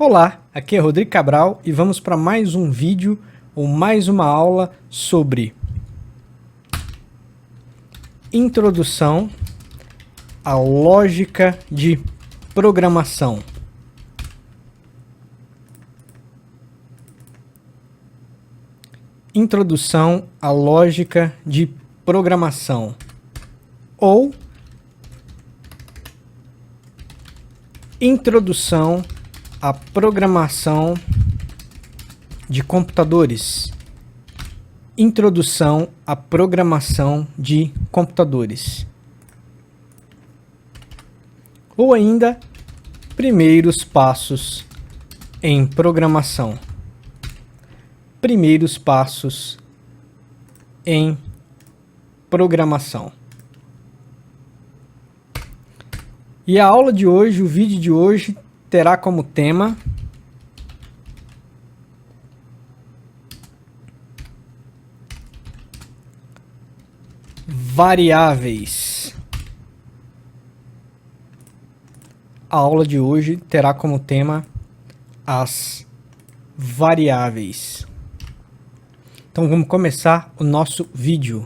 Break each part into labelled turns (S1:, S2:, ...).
S1: Olá, aqui é Rodrigo Cabral e vamos para mais um vídeo ou mais uma aula sobre introdução à lógica de programação. Introdução à lógica de programação ou introdução à programação de computadores. Introdução à programação de computadores. Ou ainda, primeiros passos em programação. Primeiros passos em programação. E a aula de hoje, o vídeo de hoje, terá como tema variáveis. A aula de hoje terá como tema as variáveis. Então vamos começar o nosso vídeo.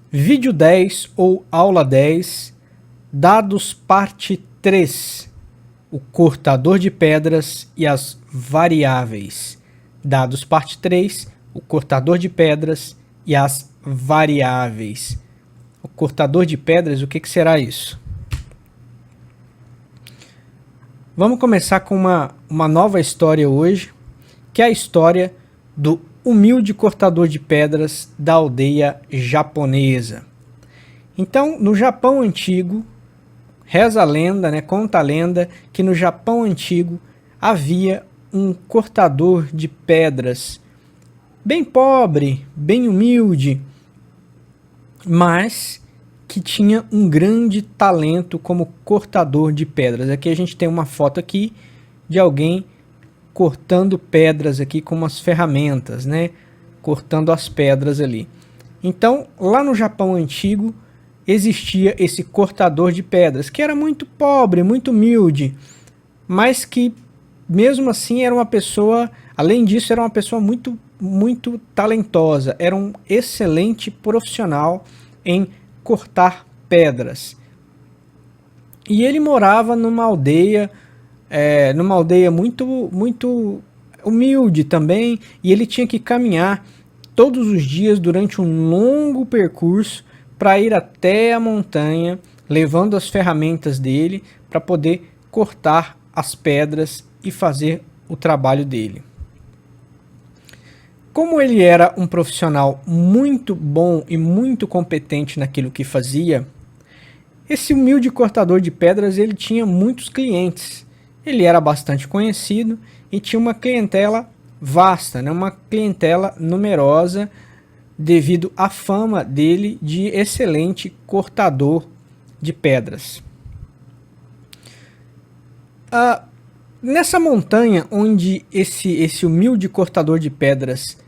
S1: Vídeo 10 ou aula 10, dados parte 3, o cortador de pedras e as variáveis. Dados parte 3, o cortador de pedras e as variáveis. O cortador de pedras, o que será isso? Vamos começar com uma nova história hoje, que é a história do humilde cortador de pedras da aldeia japonesa. Então, no Japão antigo, reza a lenda, conta a lenda, que no Japão antigo havia um cortador de pedras, bem pobre, bem humilde, mas que tinha um grande talento como cortador de pedras. Aqui a gente tem uma foto aqui de alguém cortando pedras aqui com umas ferramentas, cortando as pedras ali. Então, lá no Japão antigo, existia esse cortador de pedras, que era muito pobre, muito humilde, mas que, mesmo assim, era uma pessoa, além disso, era uma pessoa muito talentosa, era um excelente profissional em cortar pedras. E ele morava numa aldeia muito humilde também, e ele tinha que caminhar todos os dias durante um longo percurso para ir até a montanha, levando as ferramentas dele para poder cortar as pedras e fazer o trabalho dele. Como ele era um profissional muito bom e muito competente naquilo que fazia, esse humilde cortador de pedras ele tinha muitos clientes. Ele era bastante conhecido e tinha uma clientela vasta, uma clientela numerosa, devido à fama dele de excelente cortador de pedras. Nessa montanha onde esse humilde cortador de pedras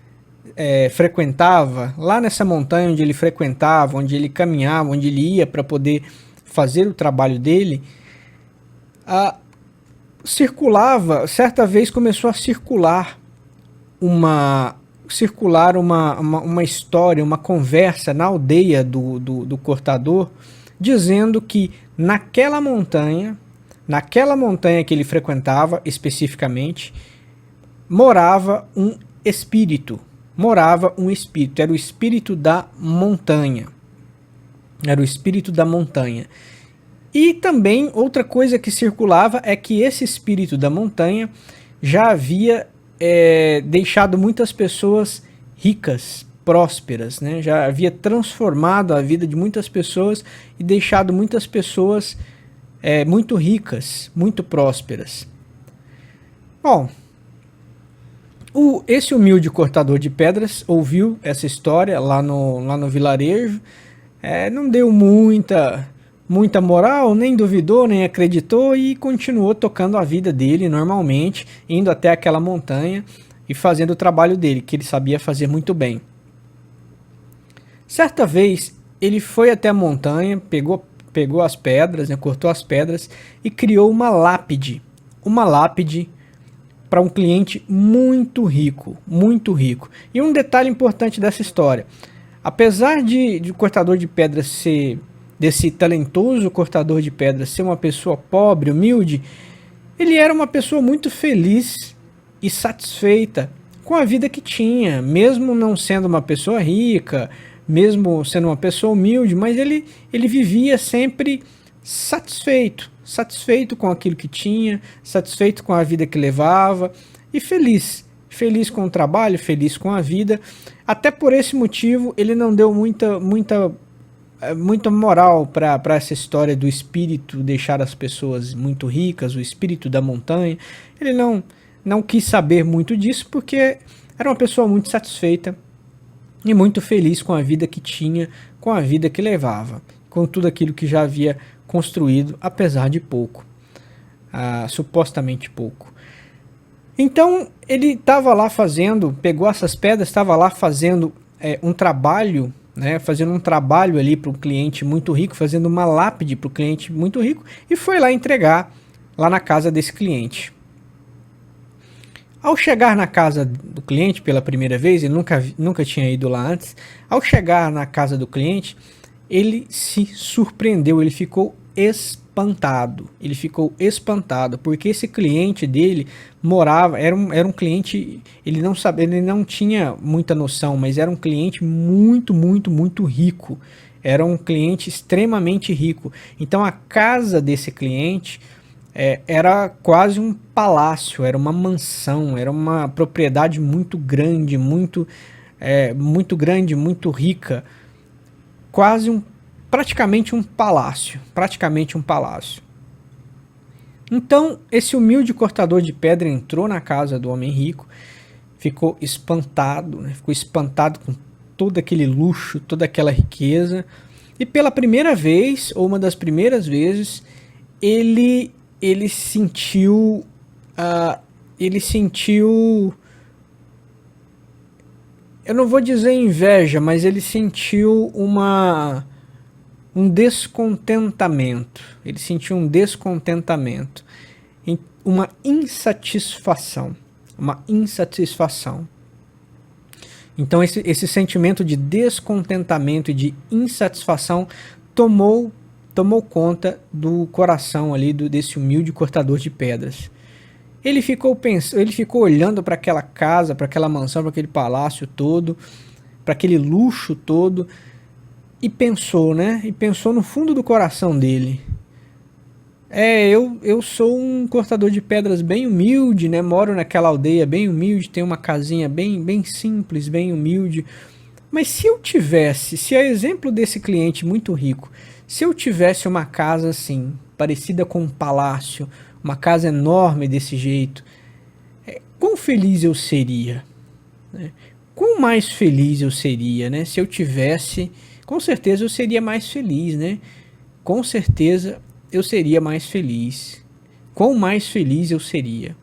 S1: frequentava, lá nessa montanha onde ele frequentava, onde ele caminhava, onde ele ia para poder fazer o trabalho dele, certa vez começou a circular uma história, uma conversa na aldeia do cortador, dizendo que naquela montanha que ele frequentava especificamente, morava um espírito, era o espírito da montanha. E também outra coisa que circulava é que esse espírito da montanha já havia deixado muitas pessoas ricas, prósperas, já havia transformado a vida de muitas pessoas e deixado muitas pessoas muito ricas, muito prósperas. Bom, esse humilde cortador de pedras ouviu essa história lá no vilarejo, não deu muita moral, nem duvidou, nem acreditou e continuou tocando a vida dele normalmente, indo até aquela montanha e fazendo o trabalho dele, que ele sabia fazer muito bem. Certa vez, ele foi até a montanha, pegou pegou as pedras, né, cortou as pedras e criou uma lápide para um cliente muito rico, muito rico. E um detalhe importante dessa história, apesar de o cortador de pedras ser, desse talentoso cortador de pedras ser uma pessoa pobre, humilde, ele era uma pessoa muito feliz e satisfeita com a vida que tinha, mesmo não sendo uma pessoa rica, mesmo sendo uma pessoa humilde, mas ele vivia sempre satisfeito com aquilo que tinha, satisfeito com a vida que levava e feliz com o trabalho, feliz com a vida. Até por esse motivo ele não deu muita moral para essa história do espírito deixar as pessoas muito ricas, o espírito da montanha. Ele não quis saber muito disso porque era uma pessoa muito satisfeita e muito feliz com a vida que tinha, com a vida que levava, com tudo aquilo que já havia construído, apesar de pouco, supostamente pouco. Então ele estava lá pegou essas pedras, estava lá fazendo um trabalho, né, fazendo um trabalho ali para o cliente muito rico, fazendo uma lápide para o cliente muito rico, e foi lá entregar lá na casa desse cliente. Ao chegar na casa do cliente pela primeira vez, ele nunca tinha ido lá antes, ao chegar na casa do cliente, ele se surpreendeu, ele ficou espantado, porque esse cliente dele era um cliente, ele não tinha muita noção, mas era um cliente muito rico, era um cliente extremamente rico. Então a casa desse cliente era quase um palácio, era uma mansão, era uma propriedade muito grande, muito rica, praticamente um palácio. Então esse humilde cortador de pedra entrou na casa do homem rico, ficou espantado, né? Ficou espantado com todo aquele luxo, toda aquela riqueza, e pela primeira vez, ou uma das primeiras vezes, ele sentiu, eu não vou dizer inveja, mas ele sentiu um descontentamento, uma insatisfação. Então esse sentimento de descontentamento e de insatisfação tomou conta do coração ali desse humilde cortador de pedras. Ele ficou olhando para aquela casa, para aquela mansão, para aquele palácio todo, para aquele luxo todo, e pensou, né? E pensou no fundo do coração dele. Eu sou um cortador de pedras bem humilde, né? Moro naquela aldeia bem humilde, tenho uma casinha bem simples, bem humilde. Mas se a exemplo desse cliente muito rico, se eu tivesse uma casa assim, parecida com um palácio, uma casa enorme desse jeito, quão feliz eu seria? Né? Quão mais feliz eu seria, né? Se eu tivesse, com certeza eu seria mais feliz, né? Com certeza eu seria mais feliz. Quão mais feliz eu seria?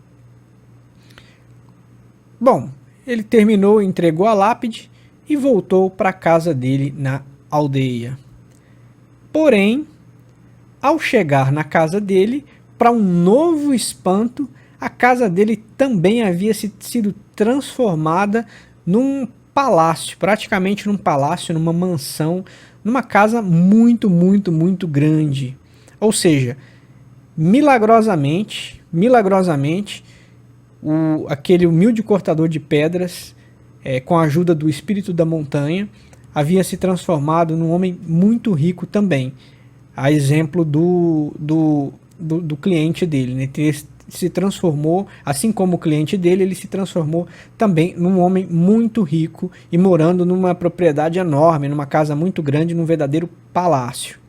S1: Bom, ele terminou, entregou a lápide e voltou para a casa dele na aldeia. Porém, ao chegar na casa dele, para um novo espanto, a casa dele também havia sido transformada num palácio, praticamente num palácio, numa mansão, numa casa muito grande. Ou seja, milagrosamente, aquele humilde cortador de pedras, com a ajuda do espírito da montanha, havia se transformado num homem muito rico também, a exemplo do cliente dele, né? Ele se transformou, assim como o cliente dele, ele se transformou também num homem muito rico e morando numa propriedade enorme, numa casa muito grande, num verdadeiro palácio.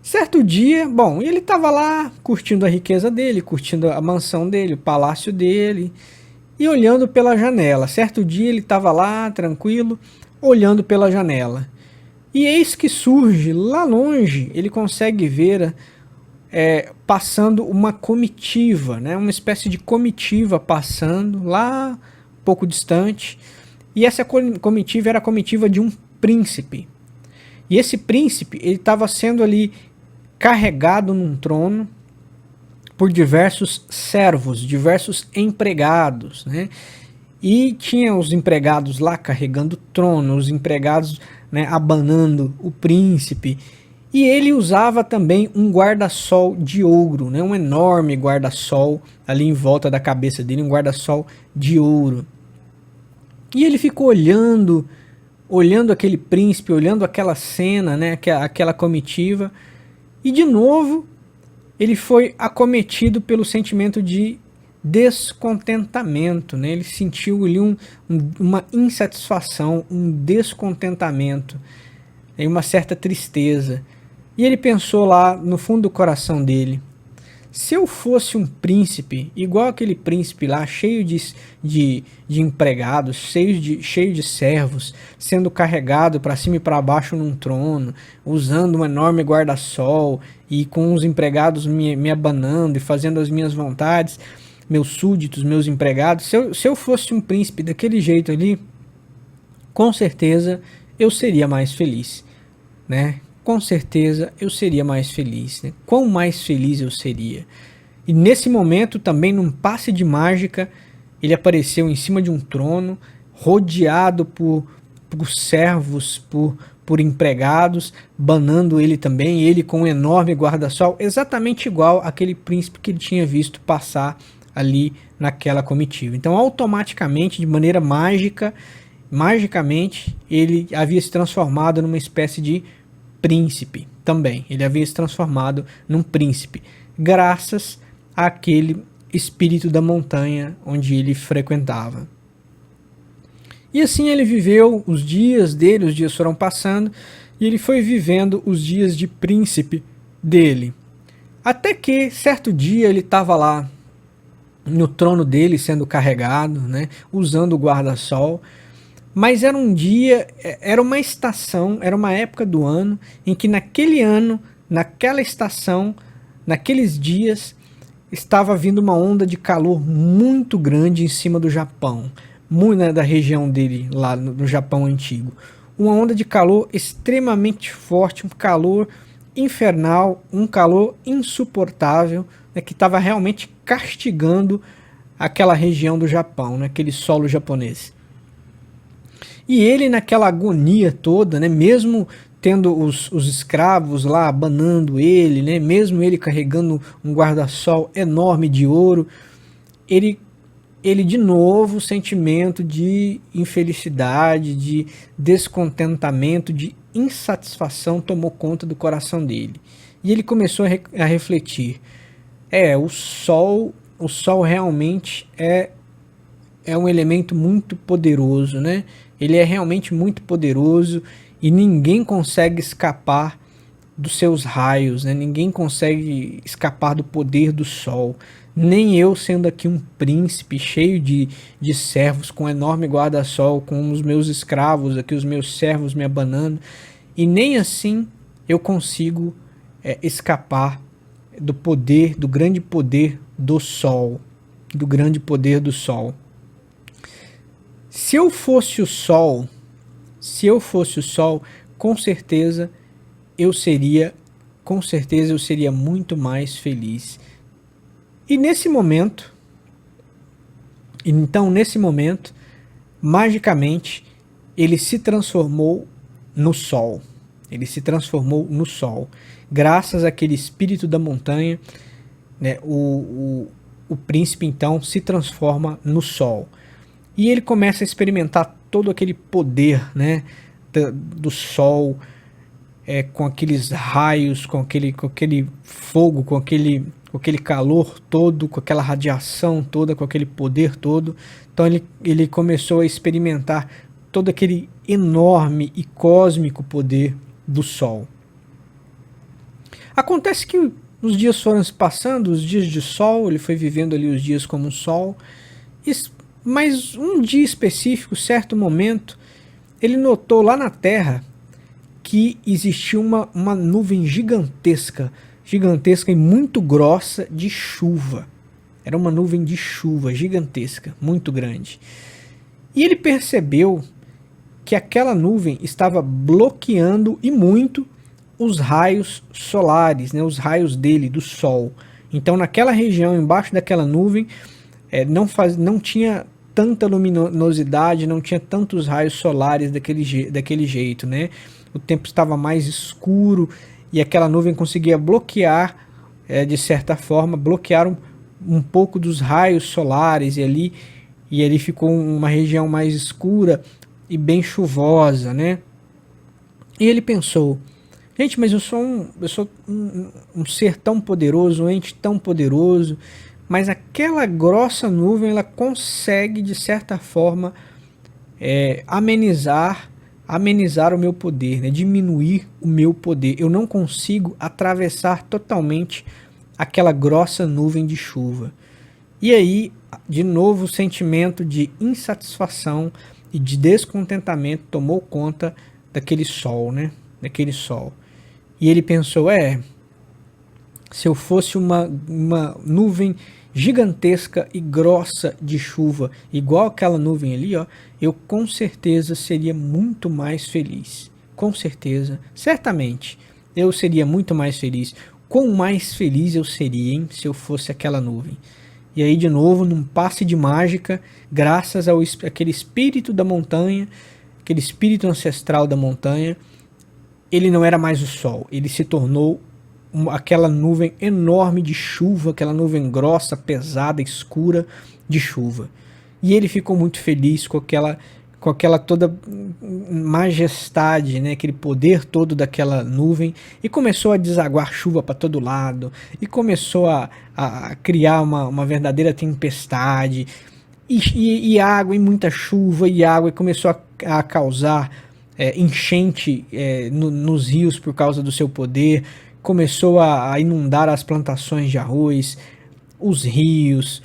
S1: Certo dia, bom, ele estava lá curtindo a riqueza dele, curtindo a mansão dele, o palácio dele, e olhando pela janela. Certo dia ele estava lá, tranquilo, olhando pela janela. E eis que surge, lá longe, ele consegue ver passando uma comitiva, né? Uma espécie de comitiva passando lá um pouco distante. E essa comitiva era a comitiva de um príncipe. E esse príncipe, ele estava sendo ali carregado num trono por diversos servos, diversos empregados, né? E tinha os empregados lá carregando o trono, os empregados, né, abanando o príncipe. E ele usava também um guarda-sol de ouro, né, um enorme guarda-sol ali em volta da cabeça dele, um guarda-sol de ouro. E ele ficou olhando aquele príncipe, olhando aquela cena, né, aquela comitiva. E de novo, ele foi acometido pelo sentimento de descontentamento, né? Ele sentiu ali uma insatisfação, um descontentamento, e uma certa tristeza. E ele pensou lá no fundo do coração dele: se eu fosse um príncipe, igual aquele príncipe lá, cheio de empregados, cheio de servos, sendo carregado para cima e para baixo num trono, usando um enorme guarda-sol e com os empregados me abanando e fazendo as minhas vontades, meus súditos, meus empregados, se eu fosse um príncipe daquele jeito ali, com certeza eu seria mais feliz, né? Com certeza eu seria mais feliz, né? Quão mais feliz eu seria. E nesse momento também, num passe de mágica, ele apareceu em cima de um trono, rodeado por servos, por empregados, banando ele também, ele com um enorme guarda-sol, exatamente igual àquele príncipe que ele tinha visto passar ali naquela comitiva. Então, automaticamente, de maneira magicamente, ele havia se transformado numa espécie de príncipe também. Ele havia se transformado num príncipe, graças àquele espírito da montanha onde ele frequentava. E assim ele viveu os dias dele, os dias foram passando, e ele foi vivendo os dias de príncipe dele. Até que, certo dia, ele estava lá no trono dele sendo carregado, né, usando o guarda-sol, mas era um dia, era uma estação, era uma época do ano em que naquele ano, naquela estação, naqueles dias, estava vindo uma onda de calor muito grande em cima do Japão, muito, né, da região dele lá no Japão antigo. Uma onda de calor extremamente forte, um calor infernal, um calor insuportável, né, que estava realmente castigando aquela região do Japão, né, aquele solo japonês. E ele naquela agonia toda, né, mesmo tendo os escravos lá abanando ele, né, mesmo ele carregando um guarda-sol enorme de ouro, ele de novo, sentimento de infelicidade, de descontentamento, de insatisfação tomou conta do coração dele. E ele começou a refletir: o sol realmente é um elemento muito poderoso, né? Ele é realmente muito poderoso e ninguém consegue escapar dos seus raios, né? Ninguém consegue escapar do poder do sol. Nem eu, sendo aqui um príncipe cheio de servos, com um enorme guarda-sol, com os meus escravos aqui, os meus servos me abanando, e nem assim eu consigo escapar do poder, do grande poder do sol, do grande poder do sol. Se eu fosse o sol, com certeza eu seria muito mais feliz. E nesse momento, magicamente, ele se transformou no sol. Ele se transformou no sol. Graças àquele espírito da montanha, né, o príncipe então se transforma no sol. E ele começa a experimentar todo aquele poder, né, do sol, com aqueles raios, com aquele fogo, com aquele calor todo, com aquela radiação toda, com aquele poder todo. Então ele começou a experimentar todo aquele enorme e cósmico poder do sol. Acontece que os dias foram se passando, os dias de sol, ele foi vivendo ali os dias como um sol, mas um dia específico, certo momento, ele notou lá na Terra que existia uma nuvem gigantesca e muito grossa de chuva. Era uma nuvem de chuva gigantesca, muito grande. E ele percebeu que aquela nuvem estava bloqueando e muito os raios solares, né, os raios dele, do sol. Então naquela região, embaixo daquela nuvem, não tinha tanta luminosidade, não tinha tantos raios solares daquele jeito, né? O tempo estava mais escuro e aquela nuvem conseguia bloquear, de certa forma, bloquear um pouco dos raios solares e ali ficou uma região mais escura e bem chuvosa, né? E ele pensou: gente, mas eu sou um ser tão poderoso, um ente tão poderoso, mas aquela grossa nuvem ela consegue de certa forma amenizar o meu poder, né? Diminuir o meu poder. Eu não consigo atravessar totalmente aquela grossa nuvem de chuva. E aí, de novo, o sentimento de insatisfação e de descontentamento tomou conta daquele sol, né? Daquele sol. E ele pensou: se eu fosse uma nuvem gigantesca e grossa de chuva, igual aquela nuvem ali, ó, eu com certeza seria muito mais feliz. Com certeza, certamente, eu seria muito mais feliz. Quão mais feliz eu seria, hein, se eu fosse aquela nuvem. E aí, de novo, num passe de mágica, graças àquele espírito da montanha, aquele espírito ancestral da montanha, ele não era mais o sol, ele se tornou aquela nuvem enorme de chuva, aquela nuvem grossa, pesada, escura de chuva. E ele ficou muito feliz com aquela toda majestade, né, aquele poder todo daquela nuvem, e começou a desaguar chuva para todo lado, e começou a criar uma verdadeira tempestade, e água, e muita chuva, e água, e começou a causar enchente nos rios por causa do seu poder, começou a inundar as plantações de arroz, os rios,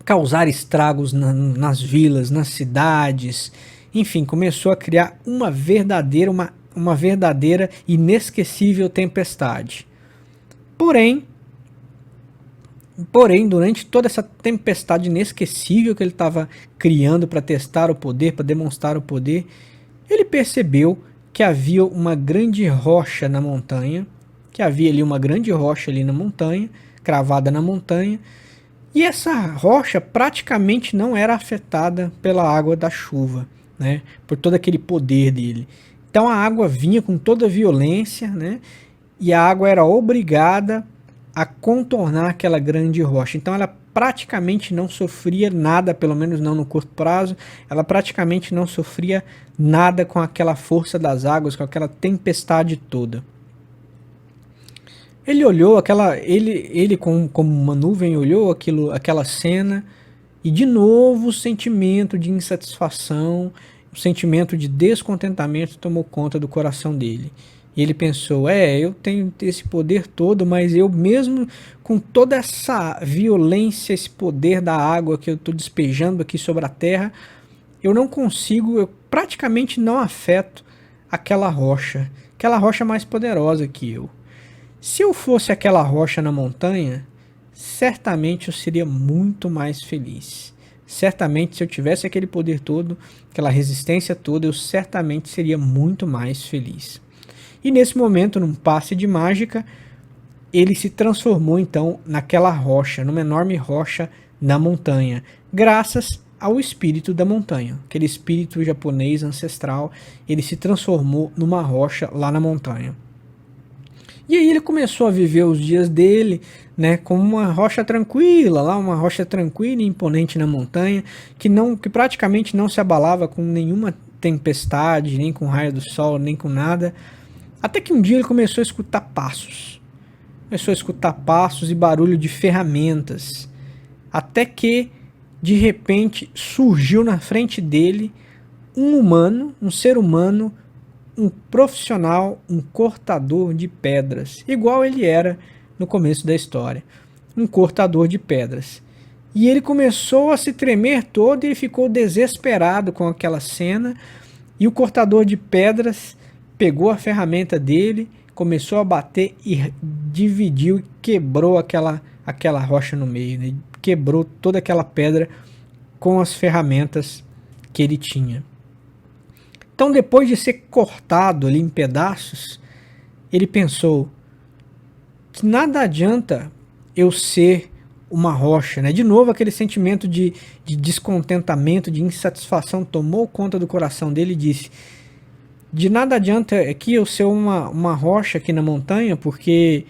S1: causar estragos nas vilas, nas cidades, enfim, começou a criar uma verdadeira inesquecível tempestade. Porém, durante toda essa tempestade inesquecível que ele estava criando para testar o poder, para demonstrar o poder, ele percebeu que havia uma grande rocha na montanha, na montanha, cravada na montanha, e essa rocha praticamente não era afetada pela água da chuva, né, por todo aquele poder dele. Então a água vinha com toda a violência, né, e a água era obrigada a contornar aquela grande rocha. Então ela praticamente não sofria nada, pelo menos não no curto prazo, ela praticamente não sofria nada com aquela força das águas, com aquela tempestade toda. Ele olhou ele como uma nuvem olhou aquela cena, e de novo o sentimento de insatisfação, o sentimento de descontentamento tomou conta do coração dele. E ele pensou: eu tenho esse poder todo, mas eu mesmo com toda essa violência, esse poder da água que eu estou despejando aqui sobre a terra, eu não consigo, eu praticamente não afeto aquela rocha mais poderosa que eu. Se eu fosse aquela rocha na montanha, certamente eu seria muito mais feliz. Certamente, se eu tivesse aquele poder todo, aquela resistência toda, eu certamente seria muito mais feliz. E nesse momento, num passe de mágica, ele se transformou então naquela rocha, numa enorme rocha na montanha, graças ao espírito da montanha. Aquele espírito japonês ancestral, ele se transformou numa rocha lá na montanha. E aí ele começou a viver os dias dele, né, como uma rocha tranquila, uma rocha tranquila e imponente na montanha, que praticamente não se abalava com nenhuma tempestade, nem com raio do sol, nem com nada. Até que um dia ele começou a escutar passos. E barulho de ferramentas. Até que, de repente, surgiu na frente dele um ser humano, um profissional, um cortador de pedras, igual ele era no começo da história, um cortador de pedras. E ele começou a se tremer todo e ficou desesperado com aquela cena, e o cortador de pedras pegou a ferramenta dele, começou a bater e dividiu e quebrou aquela rocha no meio, né? Quebrou toda aquela pedra com as ferramentas que ele tinha. Então, depois de ser cortado ali em pedaços, ele pensou que nada adianta eu ser uma rocha, né? De novo, aquele sentimento de descontentamento, de insatisfação tomou conta do coração dele e disse: de nada adianta aqui eu ser uma rocha aqui na montanha, porque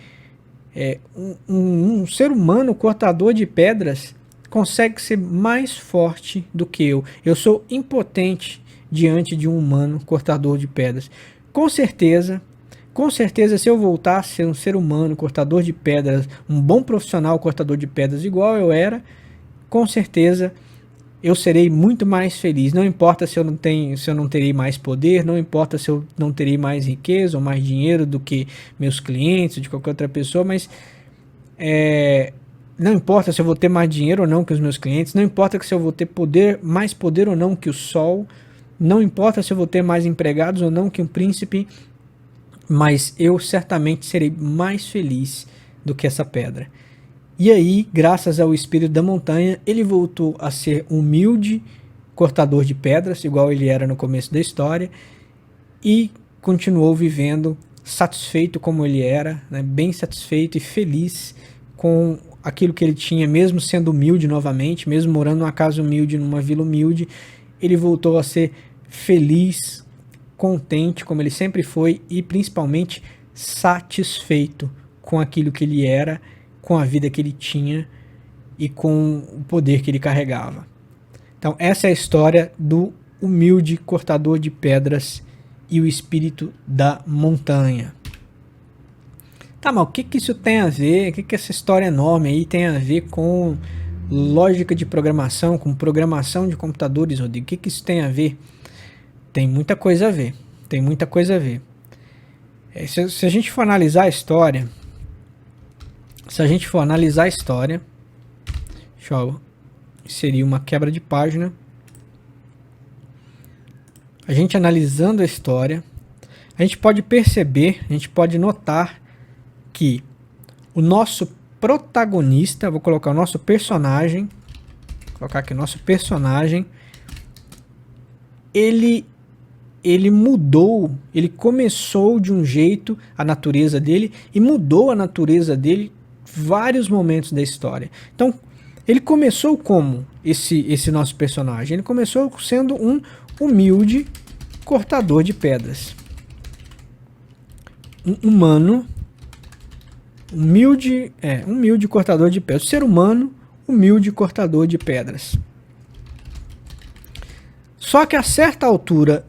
S1: um ser humano cortador de pedras consegue ser mais forte do que eu. Eu sou impotente diante de um humano cortador de pedras. Com certeza, se eu voltar a ser um ser humano cortador de pedras, um bom profissional cortador de pedras igual eu era, com certeza eu serei muito mais feliz. Não importa se eu não terei mais poder, não importa se eu não terei mais riqueza ou mais dinheiro do que meus clientes, de qualquer outra pessoa, mas não importa se eu vou ter mais dinheiro ou não que os meus clientes, não importa se eu vou ter mais poder ou não que o sol, não importa se eu vou ter mais empregados ou não que um príncipe, mas eu certamente serei mais feliz do que essa pedra. E aí, graças ao espírito da montanha, ele voltou a ser humilde cortador de pedras, igual ele era no começo da história, e continuou vivendo satisfeito como ele era, né, bem satisfeito e feliz com aquilo que ele tinha, mesmo sendo humilde novamente, mesmo morando numa casa humilde, numa vila humilde, ele voltou a ser feliz, contente, como ele sempre foi, e principalmente satisfeito com aquilo que ele era, com a vida que ele tinha e com o poder que ele carregava. Então essa é a história do humilde cortador de pedras e o espírito da montanha. Tá, mas o que isso tem a ver? O que essa história enorme aí tem a ver com lógica de programação, com programação de computadores, Rodrigo? O que isso tem a ver? Tem muita coisa a ver. Tem muita coisa a ver. Se a gente for analisar a história, deixa eu inserir uma quebra de página. A gente analisando a história, a gente pode perceber, a gente pode notar que o nosso protagonista, vou colocar o nosso personagem, vou colocar aqui o nosso personagem, ele mudou, ele começou de um jeito, a natureza dele, e mudou a natureza dele vários momentos da história. Então, ele começou como esse nosso personagem? Ele começou sendo um humilde cortador de pedras. Um humano, humilde cortador de pedras. Ser humano, humilde cortador de pedras. Só que a certa altura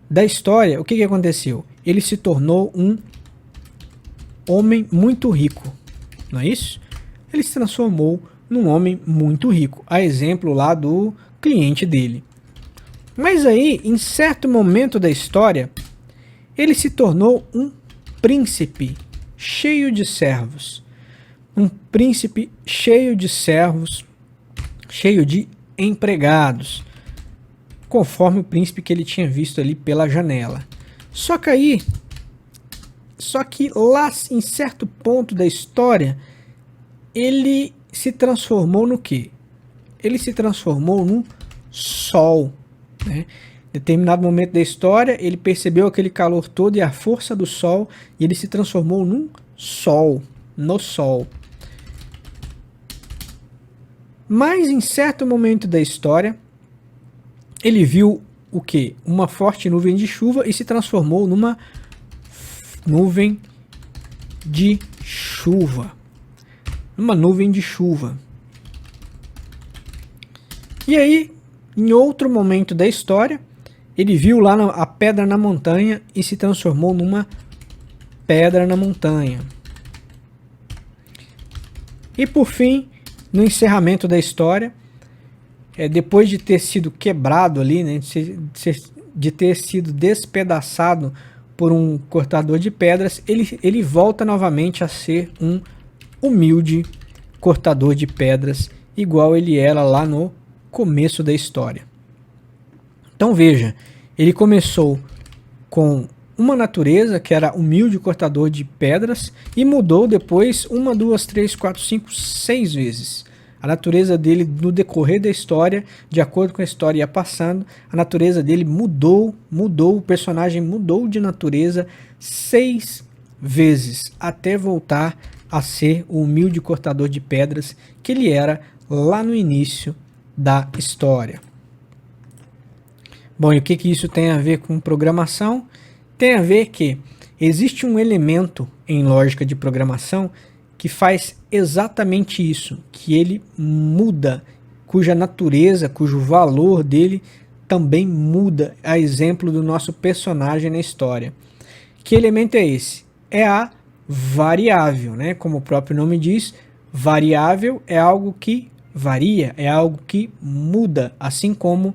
S1: da história, o que aconteceu? Ele se tornou um homem muito rico, não é isso? Ele se transformou num homem muito rico, a exemplo lá do cliente dele. Mas aí, em certo momento da história, ele se tornou um príncipe cheio de servos. Um príncipe cheio de servos, cheio de empregados, conforme o príncipe que ele tinha visto ali pela janela. Só que lá em certo ponto da história, ele se transformou no quê? Ele se transformou num sol, né? Em determinado momento da história, ele percebeu aquele calor todo e a força do sol, e ele se transformou num sol, no sol. Mas em certo momento da história, ele viu o quê? Uma forte nuvem de chuva e se transformou numa nuvem de chuva. Uma nuvem de chuva. E aí, em outro momento da história, ele viu lá a pedra na montanha e se transformou numa pedra na montanha. E por fim, no encerramento da história, depois de ter sido quebrado ali, né, de ter sido despedaçado por um cortador de pedras, ele volta novamente a ser um humilde cortador de pedras, igual ele era lá no começo da história. Então veja, ele começou com uma natureza que era humilde cortador de pedras e mudou depois 1, 2, 3, 4, 5, 6 vezes. A natureza dele, no decorrer da história, de acordo com a história ia passando, a natureza dele mudou, o personagem mudou de natureza 6 vezes, até voltar a ser o humilde cortador de pedras que ele era lá no início da história. Bom, e o que isso tem a ver com programação? Tem a ver que existe um elemento em lógica de programação que faz exatamente isso, que ele muda, cuja natureza, cujo valor dele também muda, a exemplo do nosso personagem na história. Que elemento é esse? É a variável, né? Como o próprio nome diz, variável é algo que varia, é algo que muda, assim como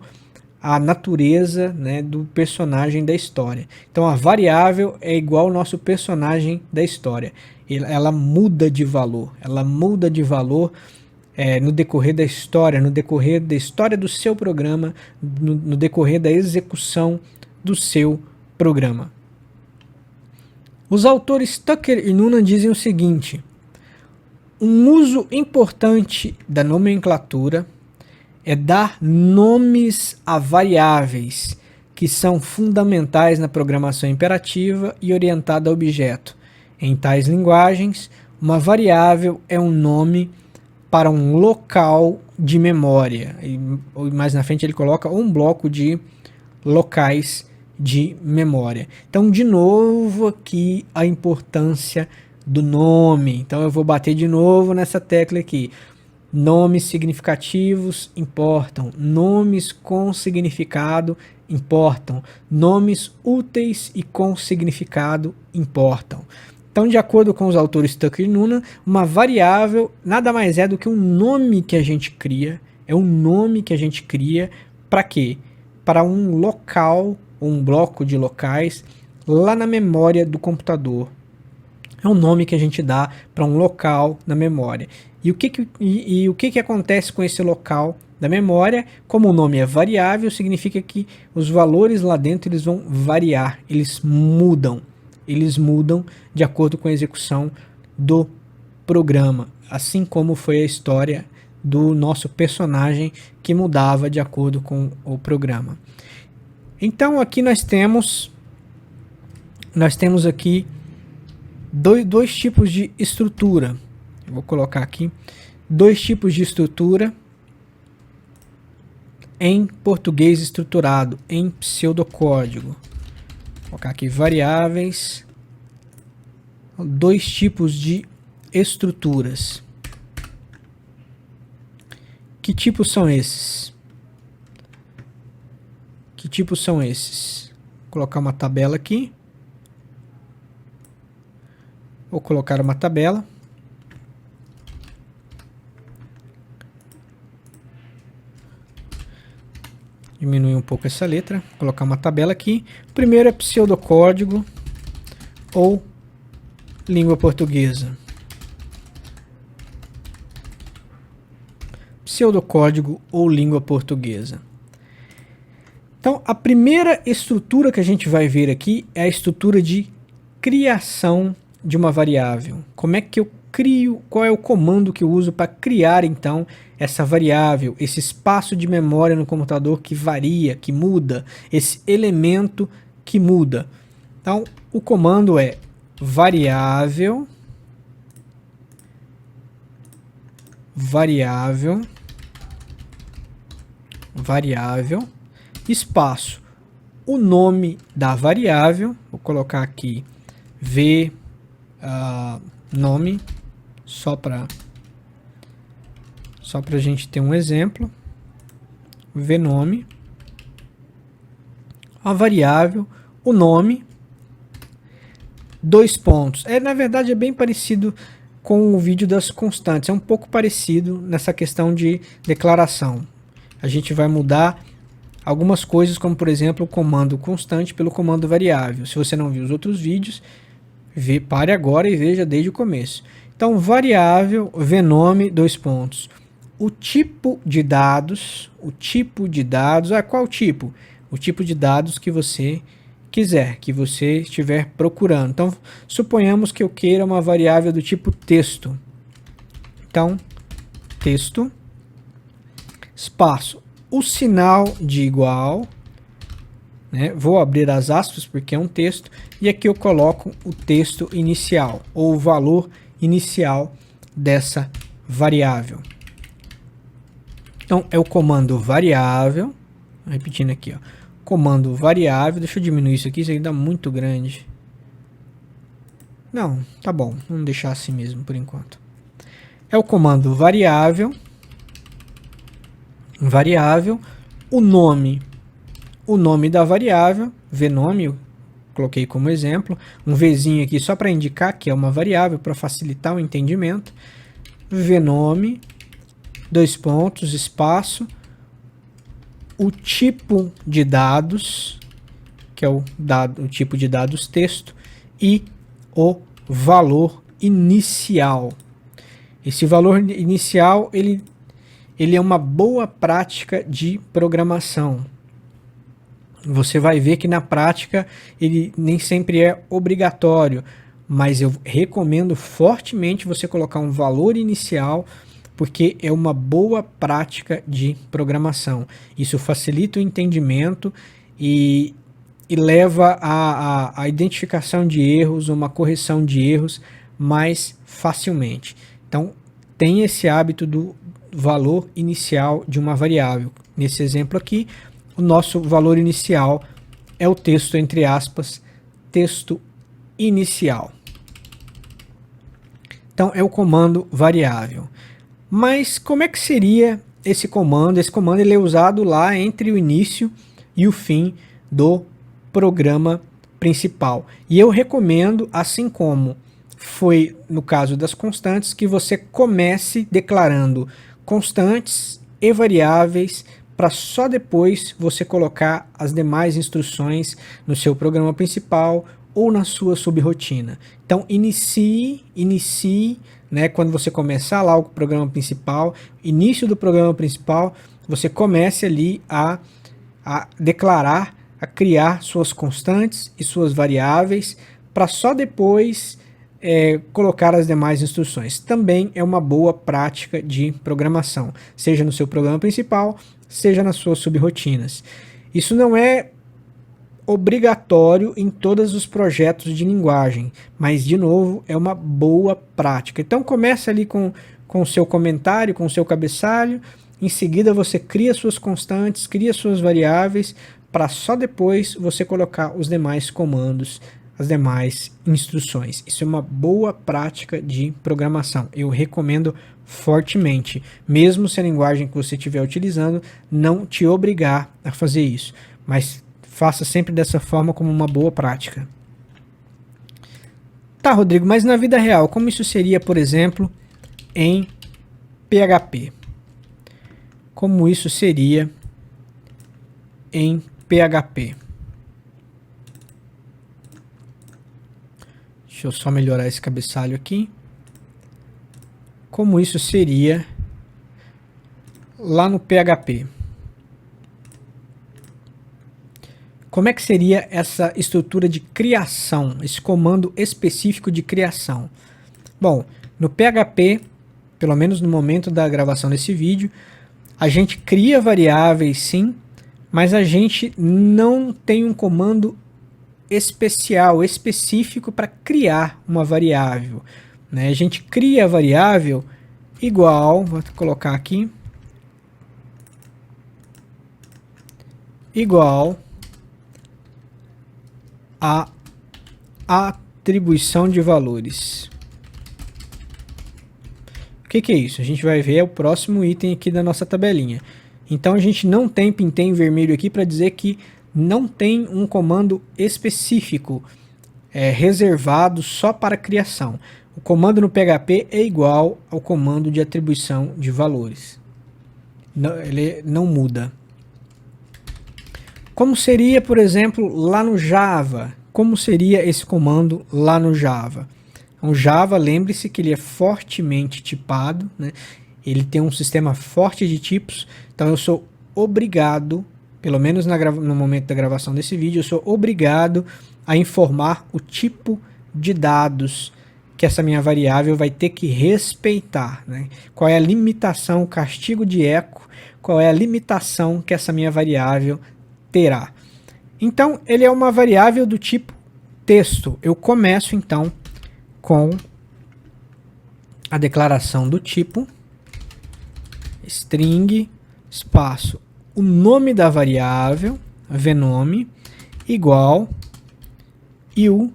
S1: a natureza, né, do personagem da história. Então a variável é igual ao nosso personagem da história. Ela muda de valor, no decorrer da história, do seu programa, no decorrer da execução do seu programa. Os autores Tucker e Noonan dizem o seguinte: um uso importante da nomenclatura é dar nomes a variáveis que são fundamentais na programação imperativa e orientada a objeto. Em tais linguagens, uma variável é um nome para um local de memória. E mais na frente ele coloca um bloco de locais de memória. Então, de novo aqui a importância do nome. Então eu vou bater de novo nessa tecla aqui. Nomes significativos importam, nomes com significado importam, nomes úteis e com significado importam. Então, de acordo com os autores Tucker e Noonan, uma variável nada mais é do que um nome que a gente cria. É um nome que a gente cria para quê? Para um local, um bloco de locais lá na memória do computador. É um nome que a gente dá para um local na memória. E o que acontece com esse local da memória? Como o nome é variável, significa que os valores lá dentro eles vão variar, eles mudam de acordo com a execução do programa, assim como foi a história do nosso personagem que mudava de acordo com o programa. Então aqui nós temos aqui dois tipos de estrutura. Eu vou colocar aqui 2 tipos de estrutura em português estruturado, em pseudocódigo. Vou colocar aqui variáveis, 2 tipos de estruturas. Que tipos são esses? Vou colocar uma tabela aqui. Vou colocar uma tabela. Diminuir um pouco essa letra. Vou colocar uma tabela aqui. O primeiro é pseudocódigo ou língua portuguesa. Pseudocódigo ou língua portuguesa. Então, a primeira estrutura que a gente vai ver aqui é a estrutura de criação de uma variável. Como é que eu crio, qual é o comando que eu uso para criar então essa variável, esse espaço de memória no computador que varia, que muda, esse elemento que muda. Então, o comando é variável espaço, o nome da variável, vou colocar aqui nome, só para a gente ter um exemplo, vnome, a variável, o nome, 2 pontos. Na verdade é bem parecido com o vídeo das constantes, é um pouco parecido nessa questão de declaração. A gente vai mudar algumas coisas, como por exemplo o comando constante pelo comando variável. Se você não viu os outros vídeos, pare agora e veja desde o começo. Então, variável, vnome, 2 pontos. O tipo de dados, qual tipo? O tipo de dados que você quiser, que você estiver procurando. Então, suponhamos que eu queira uma variável do tipo texto. Então, texto, espaço, o sinal de igual, né? Vou abrir as aspas porque é um texto, e aqui eu coloco o texto inicial, ou o valor inicial dessa variável. Então, é o comando variável, repetindo aqui, ó, comando variável, deixa eu diminuir isso aqui dá muito grande. Não, tá bom, vamos deixar assim mesmo por enquanto. É o comando variável, o nome da variável, vnome, eu coloquei como exemplo, um Vzinho aqui só para indicar que é uma variável, para facilitar o entendimento, vnome, dois pontos, espaço, o tipo de dados, que é o tipo de dados texto, e o valor inicial. Esse valor inicial, ele é uma boa prática de programação. Você vai ver que na prática ele nem sempre é obrigatório, mas eu recomendo fortemente você colocar um valor inicial, porque é uma boa prática de programação. Isso facilita o entendimento e leva a identificação de erros, uma correção de erros mais facilmente. Então, tem esse hábito do valor inicial de uma variável. Nesse exemplo aqui, o nosso valor inicial é o texto, entre aspas, texto inicial. Então, é o comando variável. Mas como é que seria esse comando? Esse comando ele é usado lá entre o início e o fim do programa principal. E eu recomendo, assim como foi no caso das constantes, que você comece declarando constantes e variáveis para só depois você colocar as demais instruções no seu programa principal ou na sua subrotina. Então inicie, né, quando você começar lá o programa principal, início do programa principal, você comece ali a declarar, a criar suas constantes e suas variáveis, para só depois colocar as demais instruções. Também é uma boa prática de programação, seja no seu programa principal, seja nas suas subrotinas. Isso não é obrigatório em todos os projetos de linguagem, mas de novo é uma boa prática. Então começa ali com o seu comentário, com o seu cabeçalho, em seguida você cria suas constantes, cria suas variáveis, para só depois você colocar os demais comandos, as demais instruções. Isso é uma boa prática de programação. Eu recomendo fortemente, mesmo se a linguagem que você estiver utilizando não te obrigar a fazer isso, mas faça sempre dessa forma como uma boa prática. Tá, Rodrigo, mas na vida real, como isso seria, por exemplo, em PHP? Como isso seria em PHP? Deixa eu só melhorar esse cabeçalho aqui. Como isso seria lá no PHP? Como é que seria essa estrutura de criação, esse comando específico de criação? Bom, no PHP, pelo menos no momento da gravação desse vídeo, a gente cria variáveis sim, mas a gente não tem um comando especial, específico para criar uma variável, né? A gente cria a variável igual, vou colocar aqui, igual a atribuição de valores. O que é isso? A gente vai ver o próximo item aqui da nossa tabelinha. Então a gente não tem, pintei em vermelho aqui para dizer que não tem um comando específico reservado só para criação. O comando no PHP é igual ao comando de atribuição de valores. Não, ele não muda. Como seria, por exemplo, lá no Java? Como seria esse comando lá no Java? O Java, lembre-se que ele é fortemente tipado, né? Ele tem um sistema forte de tipos, então eu sou obrigado, pelo menos no momento da gravação desse vídeo, eu sou obrigado a informar o tipo de dados que essa minha variável vai ter que respeitar, né? Qual é a limitação, o castigo de eco, qual é a limitação que essa minha variável terá. Então, ele é uma variável do tipo texto. Eu começo, então, com a declaração do tipo string, espaço, o nome da variável, vnome, igual, e o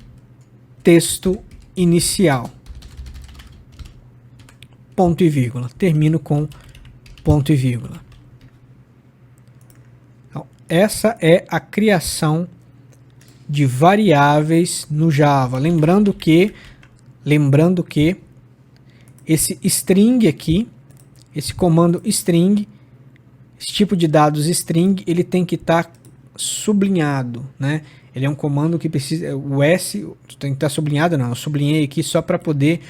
S1: texto inicial, ponto e vírgula. Termino com ponto e vírgula. Então, essa é a criação de variáveis no Java. Lembrando que esse string aqui, esse comando string, esse tipo de dados string, ele tem que estar sublinhado, né? Ele é um comando que precisa, o S tem que estar sublinhado, não, eu sublinhei aqui só para poder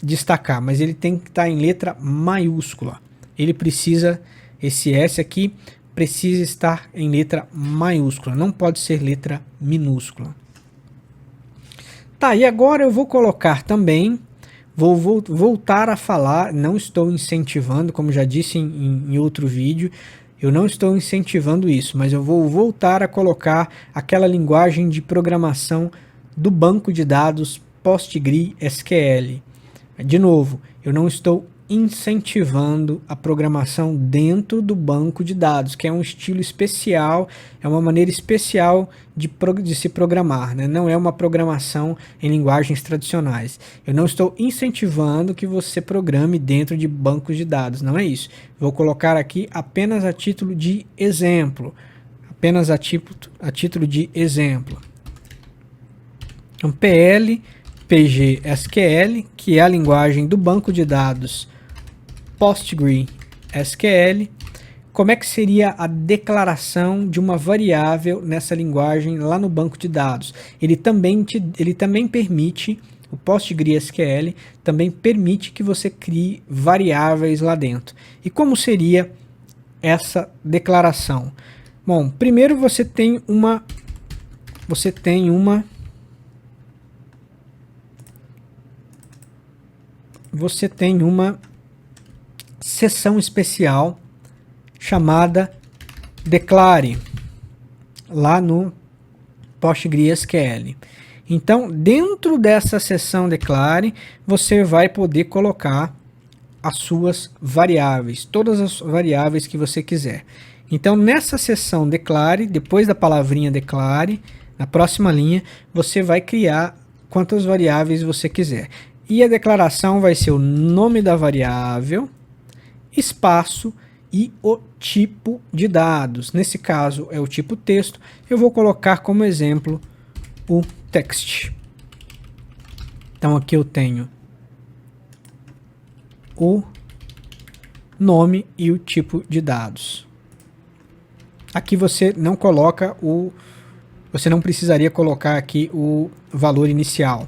S1: destacar, mas ele tem que estar em letra maiúscula. Ele precisa, esse S aqui precisa estar em letra maiúscula, não pode ser letra minúscula. Tá, e agora eu vou colocar também, vou voltar a falar, não estou incentivando, como já disse em outro vídeo, eu não estou incentivando isso, mas eu vou voltar a colocar aquela linguagem de programação do banco de dados PostgreSQL. De novo, eu não estou incentivando a programação dentro do banco de dados, que é um estilo especial, é uma maneira especial de se programar, né? Não é uma programação em linguagens tradicionais. Eu não estou incentivando que você programe dentro de bancos de dados, não é isso. Vou colocar aqui apenas a título de exemplo, apenas a título de exemplo. Então, PGSQL, que é a linguagem do banco de dados PostgreSQL. Como é que seria a declaração de uma variável nessa linguagem lá no banco de dados? Ele também permite, o PostgreSQL também permite que você crie variáveis lá dentro. E como seria essa declaração? Bom, primeiro você tem uma seção especial chamada declare lá no PostgreSQL. Então, dentro dessa seção declare, você vai poder colocar as suas variáveis, todas as variáveis que você quiser. Então, nessa seção declare, depois da palavrinha declare, na próxima linha, você vai criar quantas variáveis você quiser. E a declaração vai ser o nome da variável, espaço e o tipo de dados. Nesse caso é o tipo texto. Eu vou colocar como exemplo o text. Então aqui eu tenho o nome e o tipo de dados. Aqui você não coloca você não precisaria colocar aqui o valor inicial.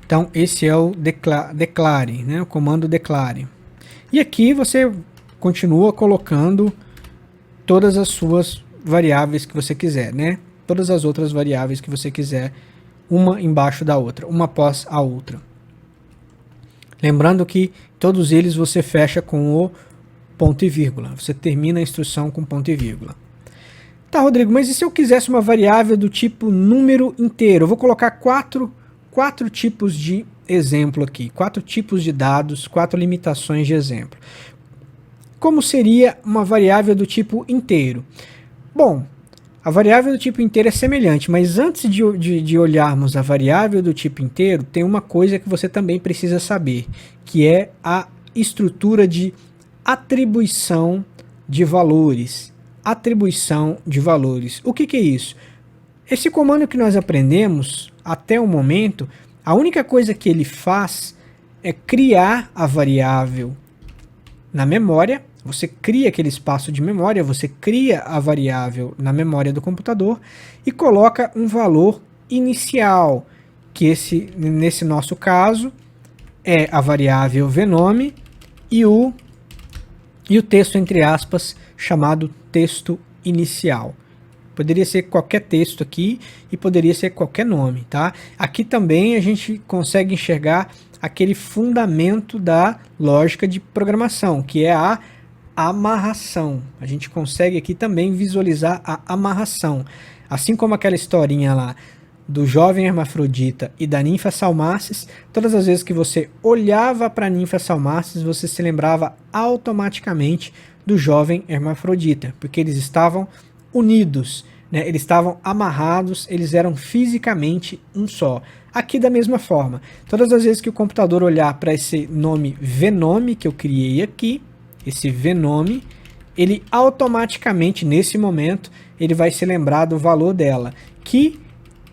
S1: Então, esse é o declare, né? O comando declare. E aqui você continua colocando todas as suas variáveis que você quiser, né? Todas as outras variáveis que você quiser, uma embaixo da outra, uma após a outra. Lembrando que todos eles você fecha com o ponto e vírgula. Você termina a instrução com ponto e vírgula. Tá, Rodrigo, mas e se eu quisesse uma variável do tipo número inteiro? Eu vou colocar quatro tipos de exemplo aqui, 4 tipos de dados, 4 limitações de exemplo. Como seria uma variável do tipo inteiro? Bom, a variável do tipo inteiro é semelhante, mas antes de olharmos a variável do tipo inteiro, tem uma coisa que você também precisa saber, que é a estrutura de atribuição de valores. Atribuição de valores. O que é isso? Esse comando que nós aprendemos até o momento, a única coisa que ele faz é criar a variável na memória. Você cria aquele espaço de memória, você cria a variável na memória do computador e coloca um valor inicial, que nesse nosso caso é a variável vnome e o texto entre aspas chamado texto inicial. Poderia ser qualquer texto aqui e poderia ser qualquer nome, tá? Aqui também a gente consegue enxergar aquele fundamento da lógica de programação, que é a amarração. A gente consegue aqui também visualizar a amarração. Assim como aquela historinha lá do jovem hermafrodita e da ninfa Salmacis, todas as vezes que você olhava para a ninfa Salmacis, você se lembrava automaticamente do jovem hermafrodita, porque eles estavam unidos, né? Eles estavam amarrados, eles eram fisicamente um só. Aqui da mesma forma, todas as vezes que o computador olhar para esse nome Venome que eu criei aqui, esse Venome, ele automaticamente, nesse momento, ele vai se lembrar do valor dela, que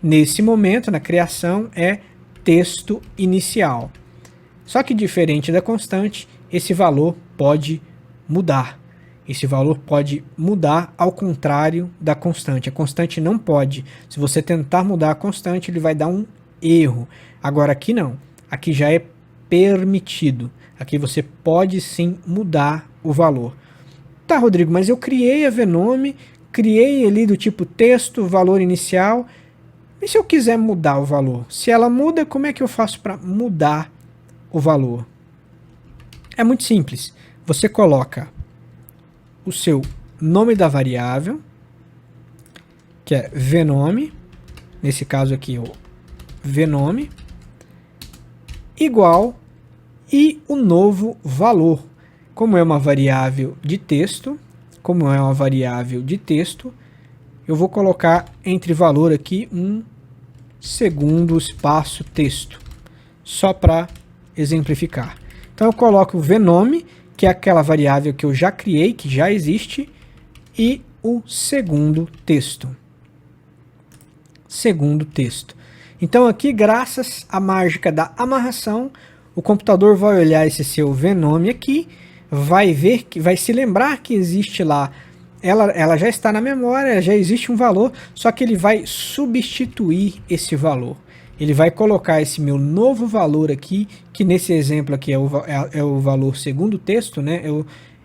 S1: nesse momento, na criação, é texto inicial. Só que diferente da constante, esse valor pode mudar. Esse valor pode mudar ao contrário da constante. A constante não pode. Se você tentar mudar a constante, ele vai dar um erro. Agora aqui não. Aqui já é permitido. Aqui você pode sim mudar o valor. Tá, Rodrigo, mas eu criei a Venome, criei ali do tipo texto, valor inicial. E se eu quiser mudar o valor? Se ela muda, como é que eu faço para mudar o valor? É muito simples. Você coloca o seu nome da variável, que é Venome, nesse caso aqui o Venome, igual e o novo valor. Como é uma variável de texto, eu vou colocar entre valor aqui um segundo espaço texto, só para exemplificar. Então eu coloco o Venome, que é aquela variável que eu já criei, que já existe, e o segundo texto. Então aqui, graças à mágica da amarração, o computador vai olhar esse seu Venome aqui, vai ver, que vai se lembrar que existe lá, ela já está na memória, já existe um valor, só que ele vai substituir esse valor. Ele vai colocar esse meu novo valor aqui, que nesse exemplo aqui é o valor segundo texto, né?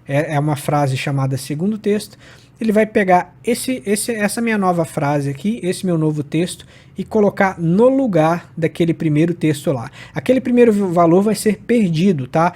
S1: É uma frase chamada segundo texto. Ele vai pegar essa minha nova frase aqui, esse meu novo texto, e colocar no lugar daquele primeiro texto lá. Aquele primeiro valor vai ser perdido, tá?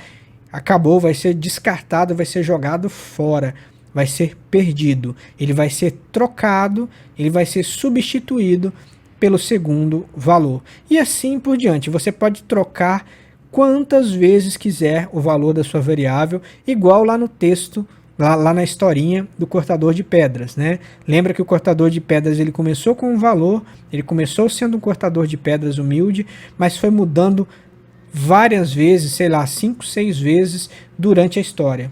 S1: Acabou, vai ser descartado, vai ser jogado fora, vai ser perdido. Ele vai ser trocado, ele vai ser substituído pelo segundo valor. E assim por diante. Você pode trocar quantas vezes quiser o valor da sua variável, igual lá no texto, lá na historinha do cortador de pedras, né? Lembra que o cortador de pedras ele começou com um valor, ele começou sendo um cortador de pedras humilde, mas foi mudando várias vezes, sei lá, 5, 6 vezes durante a história.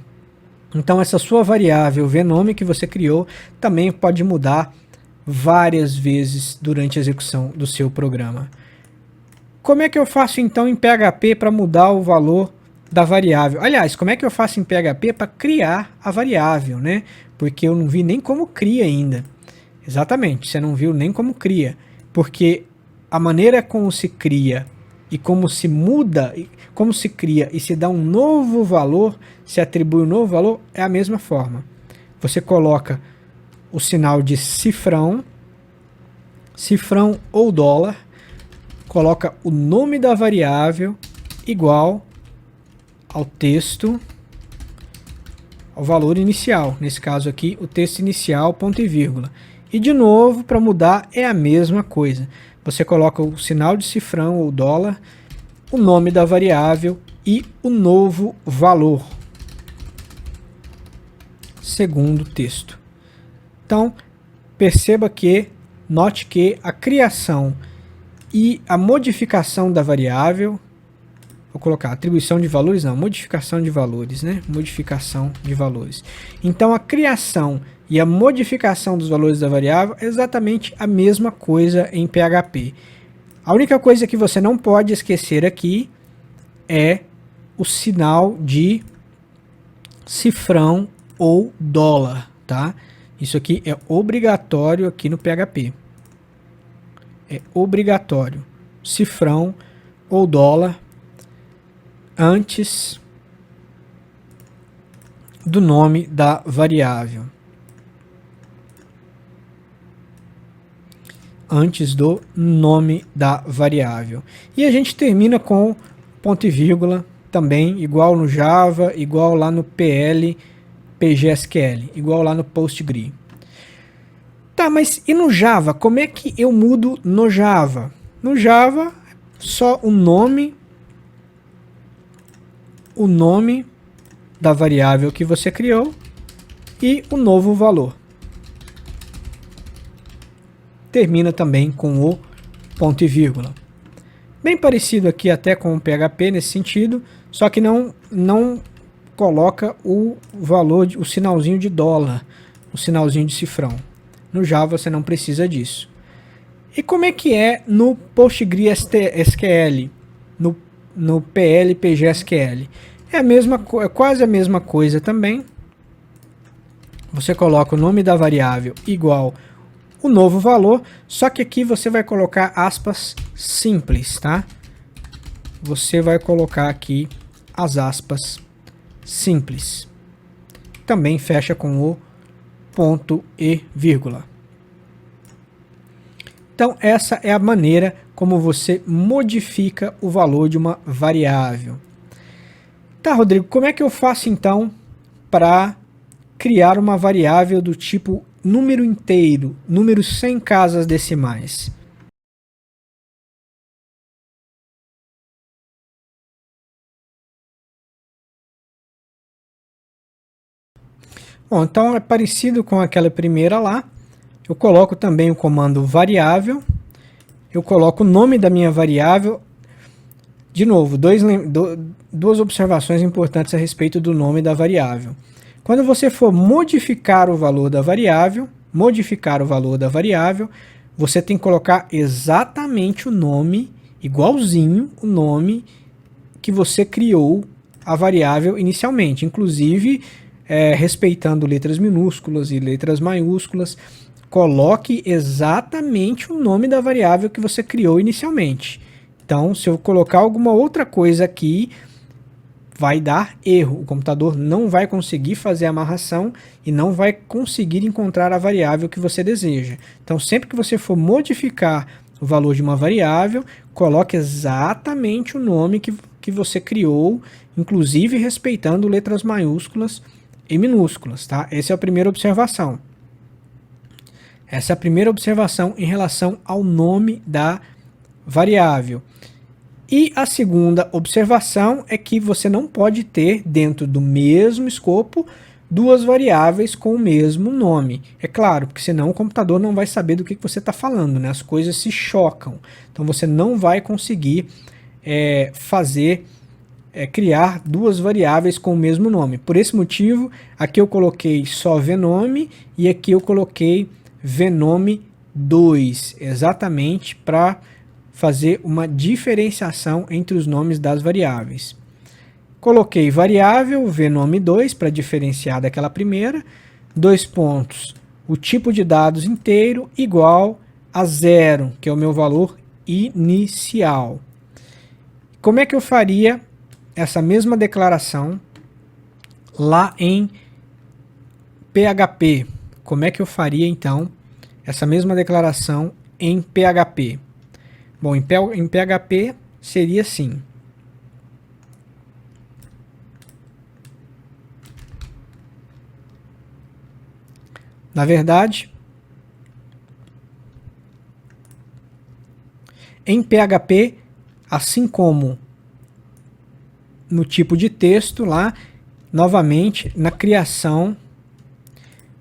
S1: Então essa sua variável Venome que você criou também pode mudar várias vezes durante a execução do seu programa. Como é que eu faço então em PHP para mudar o valor da variável? Aliás, como é que eu faço em PHP para criar a variável, né? Porque eu não vi nem como cria ainda. Exatamente, você não viu nem como cria. Porque a maneira como se cria e como se muda, como se cria e se dá um novo valor, se atribui um novo valor, é a mesma forma. Você coloca o sinal de cifrão ou dólar, coloca o nome da variável igual ao texto, ao valor inicial, nesse caso aqui o texto inicial, ponto e vírgula. E de novo, para mudar é a mesma coisa. Você coloca o sinal de cifrão ou dólar, o nome da variável e o novo valor, segundo texto. Então, note que a criação e a modificação da variável, vou colocar atribuição de valores, não, modificação de valores, né? Modificação de valores. Então, a criação e a modificação dos valores da variável é exatamente a mesma coisa em PHP. A única coisa que você não pode esquecer aqui é o sinal de cifrão ou dólar, tá? Isso aqui é obrigatório aqui no PHP. É obrigatório. Cifrão ou dólar antes do nome da variável. antes do nome da variável. E a gente termina com ponto e vírgula, também igual no Java, igual lá no PL, PGSQL, igual lá no PostgreSQL. Tá, mas e no Java? Como é que eu mudo no Java? No Java, só o nome da variável que você criou e o novo valor. Termina também com o ponto e vírgula. Bem parecido aqui até com o PHP nesse sentido, só que não coloca o valor, o sinalzinho de dólar, o sinalzinho de cifrão. No Java você não precisa disso. E como é que é no PostgreSQL, no PL PGSQL? É quase a mesma coisa também. Você coloca o nome da variável igual o novo valor, só que aqui você vai colocar aspas simples, tá? Você vai colocar aqui as aspas simples. Também fecha com o ponto e vírgula. Então essa é a maneira como você modifica o valor de uma variável. Tá, Rodrigo, como é que eu faço então para criar uma variável do tipo número inteiro, número sem casas decimais? Bom, então é parecido com aquela primeira lá. Eu coloco também o comando variável. Eu coloco o nome da minha variável. De novo, duas observações importantes a respeito do nome da variável. Quando você for modificar o valor da variável, você tem que colocar exatamente o nome, igualzinho o nome que você criou a variável inicialmente, inclusive respeitando letras minúsculas e letras maiúsculas. Coloque exatamente o nome da variável que você criou inicialmente. Então, se eu colocar alguma outra coisa aqui, vai dar erro. O computador não vai conseguir fazer a amarração e não vai conseguir encontrar a variável que você deseja. Então, sempre que você for modificar o valor de uma variável, coloque exatamente o nome que você criou, inclusive respeitando letras maiúsculas e minúsculas, tá? Essa é a primeira observação. Essa é a primeira observação em relação ao nome da variável. E a segunda observação é que você não pode ter dentro do mesmo escopo duas variáveis com o mesmo nome. É claro, porque senão o computador não vai saber do que você está falando, né? As coisas se chocam. Então você não vai conseguir criar duas variáveis com o mesmo nome. Por esse motivo, aqui eu coloquei só vnome e aqui eu coloquei vnome2, exatamente para fazer uma diferenciação entre os nomes das variáveis. Coloquei variável vnome2 para diferenciar daquela primeira, dois pontos, o tipo de dados inteiro igual a 0, que é o meu valor inicial. Como é que eu faria essa mesma declaração lá em PHP? Como é que eu faria então essa mesma declaração em PHP? Bom, em PHP seria assim. Na verdade, em PHP, assim como no tipo de texto lá, novamente, na criação,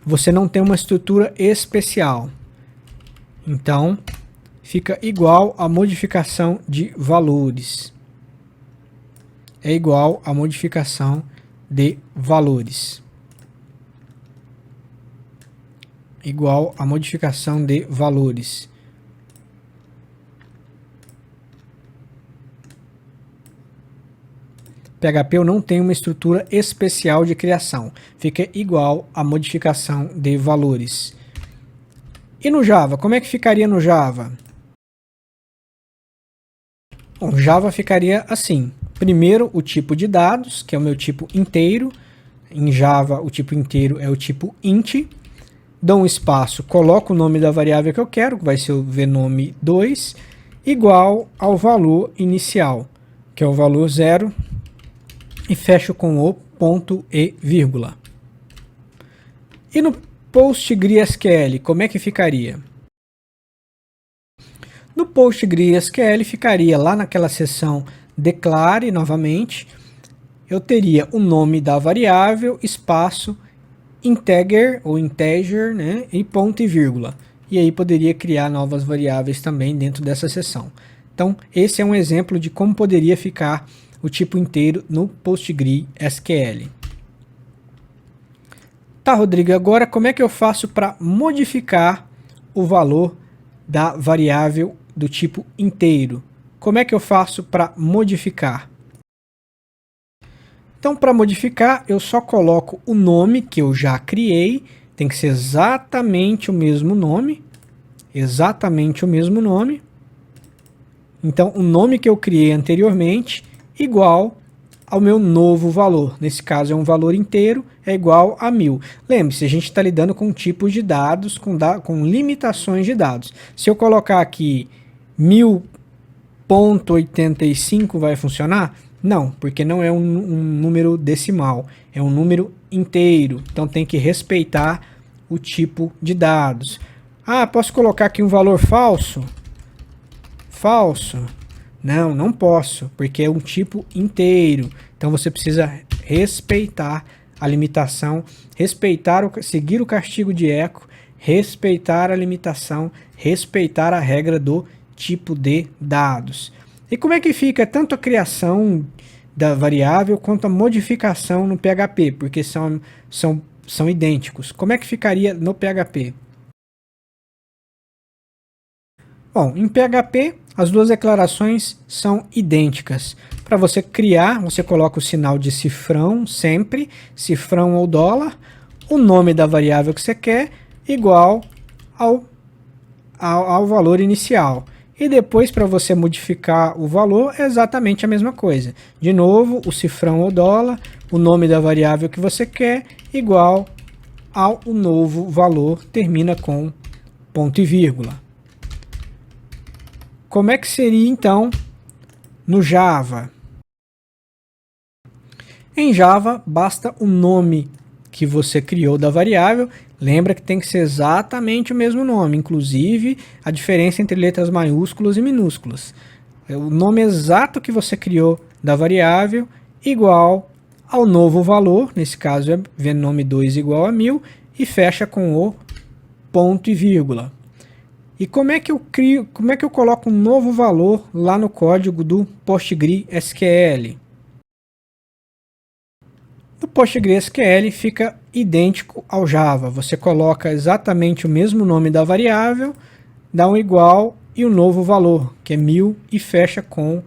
S1: você não tem uma estrutura especial. Então, fica igual a modificação de valores. É igual a modificação de valores. Igual a modificação de valores. PHP eu não tem uma estrutura especial de criação. Fica igual a modificação de valores. E no Java? Como é que ficaria no Java? Bom, Java ficaria assim. Primeiro, o tipo de dados, que é o meu tipo inteiro. Em Java, o tipo inteiro é o tipo int. dou um espaço, coloco o nome da variável que eu quero, que vai ser o vnome2, igual ao valor inicial, que é o valor 0, e fecho com o ponto e vírgula. E no PostgreSQL, como é que ficaria? No PostgreSQL ficaria lá naquela seção declare novamente, eu teria o nome da variável, espaço, integer ou integer, né, e ponto e vírgula. E aí poderia criar novas variáveis também dentro dessa seção. Então, esse é um exemplo de como poderia ficar o tipo inteiro no PostgreSQL. Tá, Rodrigo, agora como é que eu faço para modificar o valor da variável do tipo inteiro? Como é que eu faço para modificar? Então, para modificar, eu só coloco o nome que eu já criei, tem que ser exatamente o mesmo nome, Então, o nome que eu criei anteriormente, igual ao meu novo valor. Nesse caso, é um valor inteiro, é igual a 1000. Lembre-se, a gente está lidando com tipos de dados, com limitações de dados. Se eu colocar aqui 1000.85, vai funcionar? Não, porque não é um número decimal, é um número inteiro. Então tem que respeitar o tipo de dados. Ah, posso colocar aqui um valor falso? Falso? Não, não posso, porque é um tipo inteiro. Então você precisa respeitar a limitação, seguir o castigo de eco, respeitar a limitação, respeitar a regra do tipo de dados. E como é que fica tanto a criação da variável quanto a modificação no PHP? Porque são idênticos. Como é que ficaria no PHP? Bom, em PHP, as duas declarações são idênticas. Para você criar, você coloca o sinal de cifrão sempre, cifrão ou dólar, o nome da variável que você quer, igual ao valor inicial. E depois, para você modificar o valor, é exatamente a mesma coisa. De novo, o cifrão ou dólar, o nome da variável que você quer, igual ao novo valor, termina com ponto e vírgula. Como é que seria, então, no Java? Em Java, basta o nome que você criou da variável. Lembra que tem que ser exatamente o mesmo nome, inclusive a diferença entre letras maiúsculas e minúsculas. O nome exato que você criou da variável igual ao novo valor, nesse caso é vnome2 igual a 1000, e fecha com o ponto e vírgula. E como é que eu coloco um novo valor lá no código do PostgreSQL? No PostgreSQL fica idêntico ao Java. Você coloca exatamente o mesmo nome da variável, dá um igual e o novo valor, que é 1000, e fecha com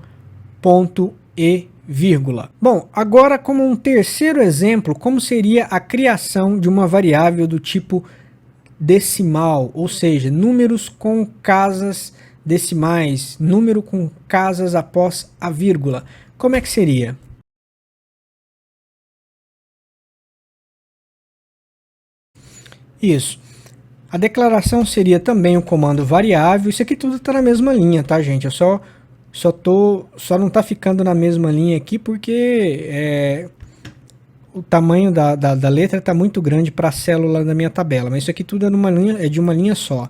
S1: ponto e vírgula. Bom, agora como um terceiro exemplo, como seria a criação de uma variável do tipo decimal, ou seja, números com casas decimais, número com casas após a vírgula. Como é que seria? Isso. A declaração seria também o comando variável. Isso aqui tudo está na mesma linha, tá, gente? Eu só não está ficando na mesma linha aqui porque o tamanho da letra está muito grande para a célula da minha tabela, mas isso aqui tudo é de uma linha só.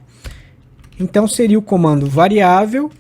S1: Então seria o comando variável,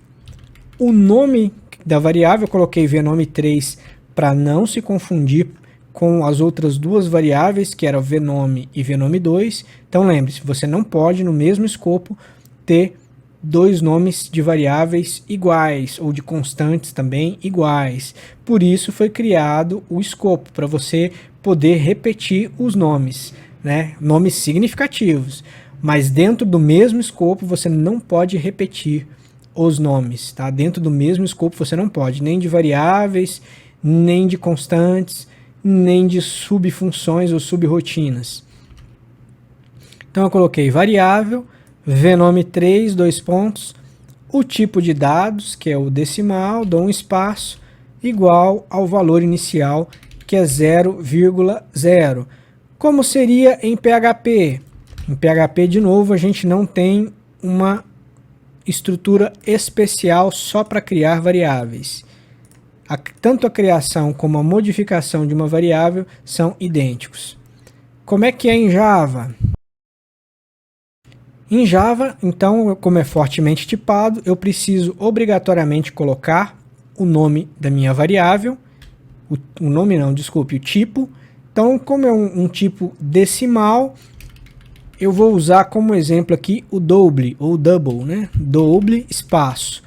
S1: o nome da variável, eu coloquei vnome3 para não se confundir com as outras duas variáveis, que eram vnome e vnome2. Então lembre-se, você não pode no mesmo escopo ter dois nomes de variáveis iguais, ou de constantes também iguais. Por isso foi criado o escopo, para você poder repetir os nomes, né? Nomes significativos. Mas dentro do mesmo escopo você não pode repetir os nomes, tá? Dentro do mesmo escopo você não pode, nem de variáveis, nem de constantes, nem de subfunções ou subrotinas. Então eu coloquei variável, vnome3, dois pontos, o tipo de dados, que é o decimal, dou um espaço, igual ao valor inicial, que é 0,0. Como seria em PHP? Em PHP, de novo, a gente não tem uma estrutura especial só para criar variáveis. Tanto a criação como a modificação de uma variável são idênticos. Como é que é em Java? Em Java, então, como é fortemente tipado, eu preciso obrigatoriamente colocar o nome da minha variável, o tipo. Então, como é um tipo decimal, eu vou usar como exemplo aqui o double, ou double, né? Double, espaço.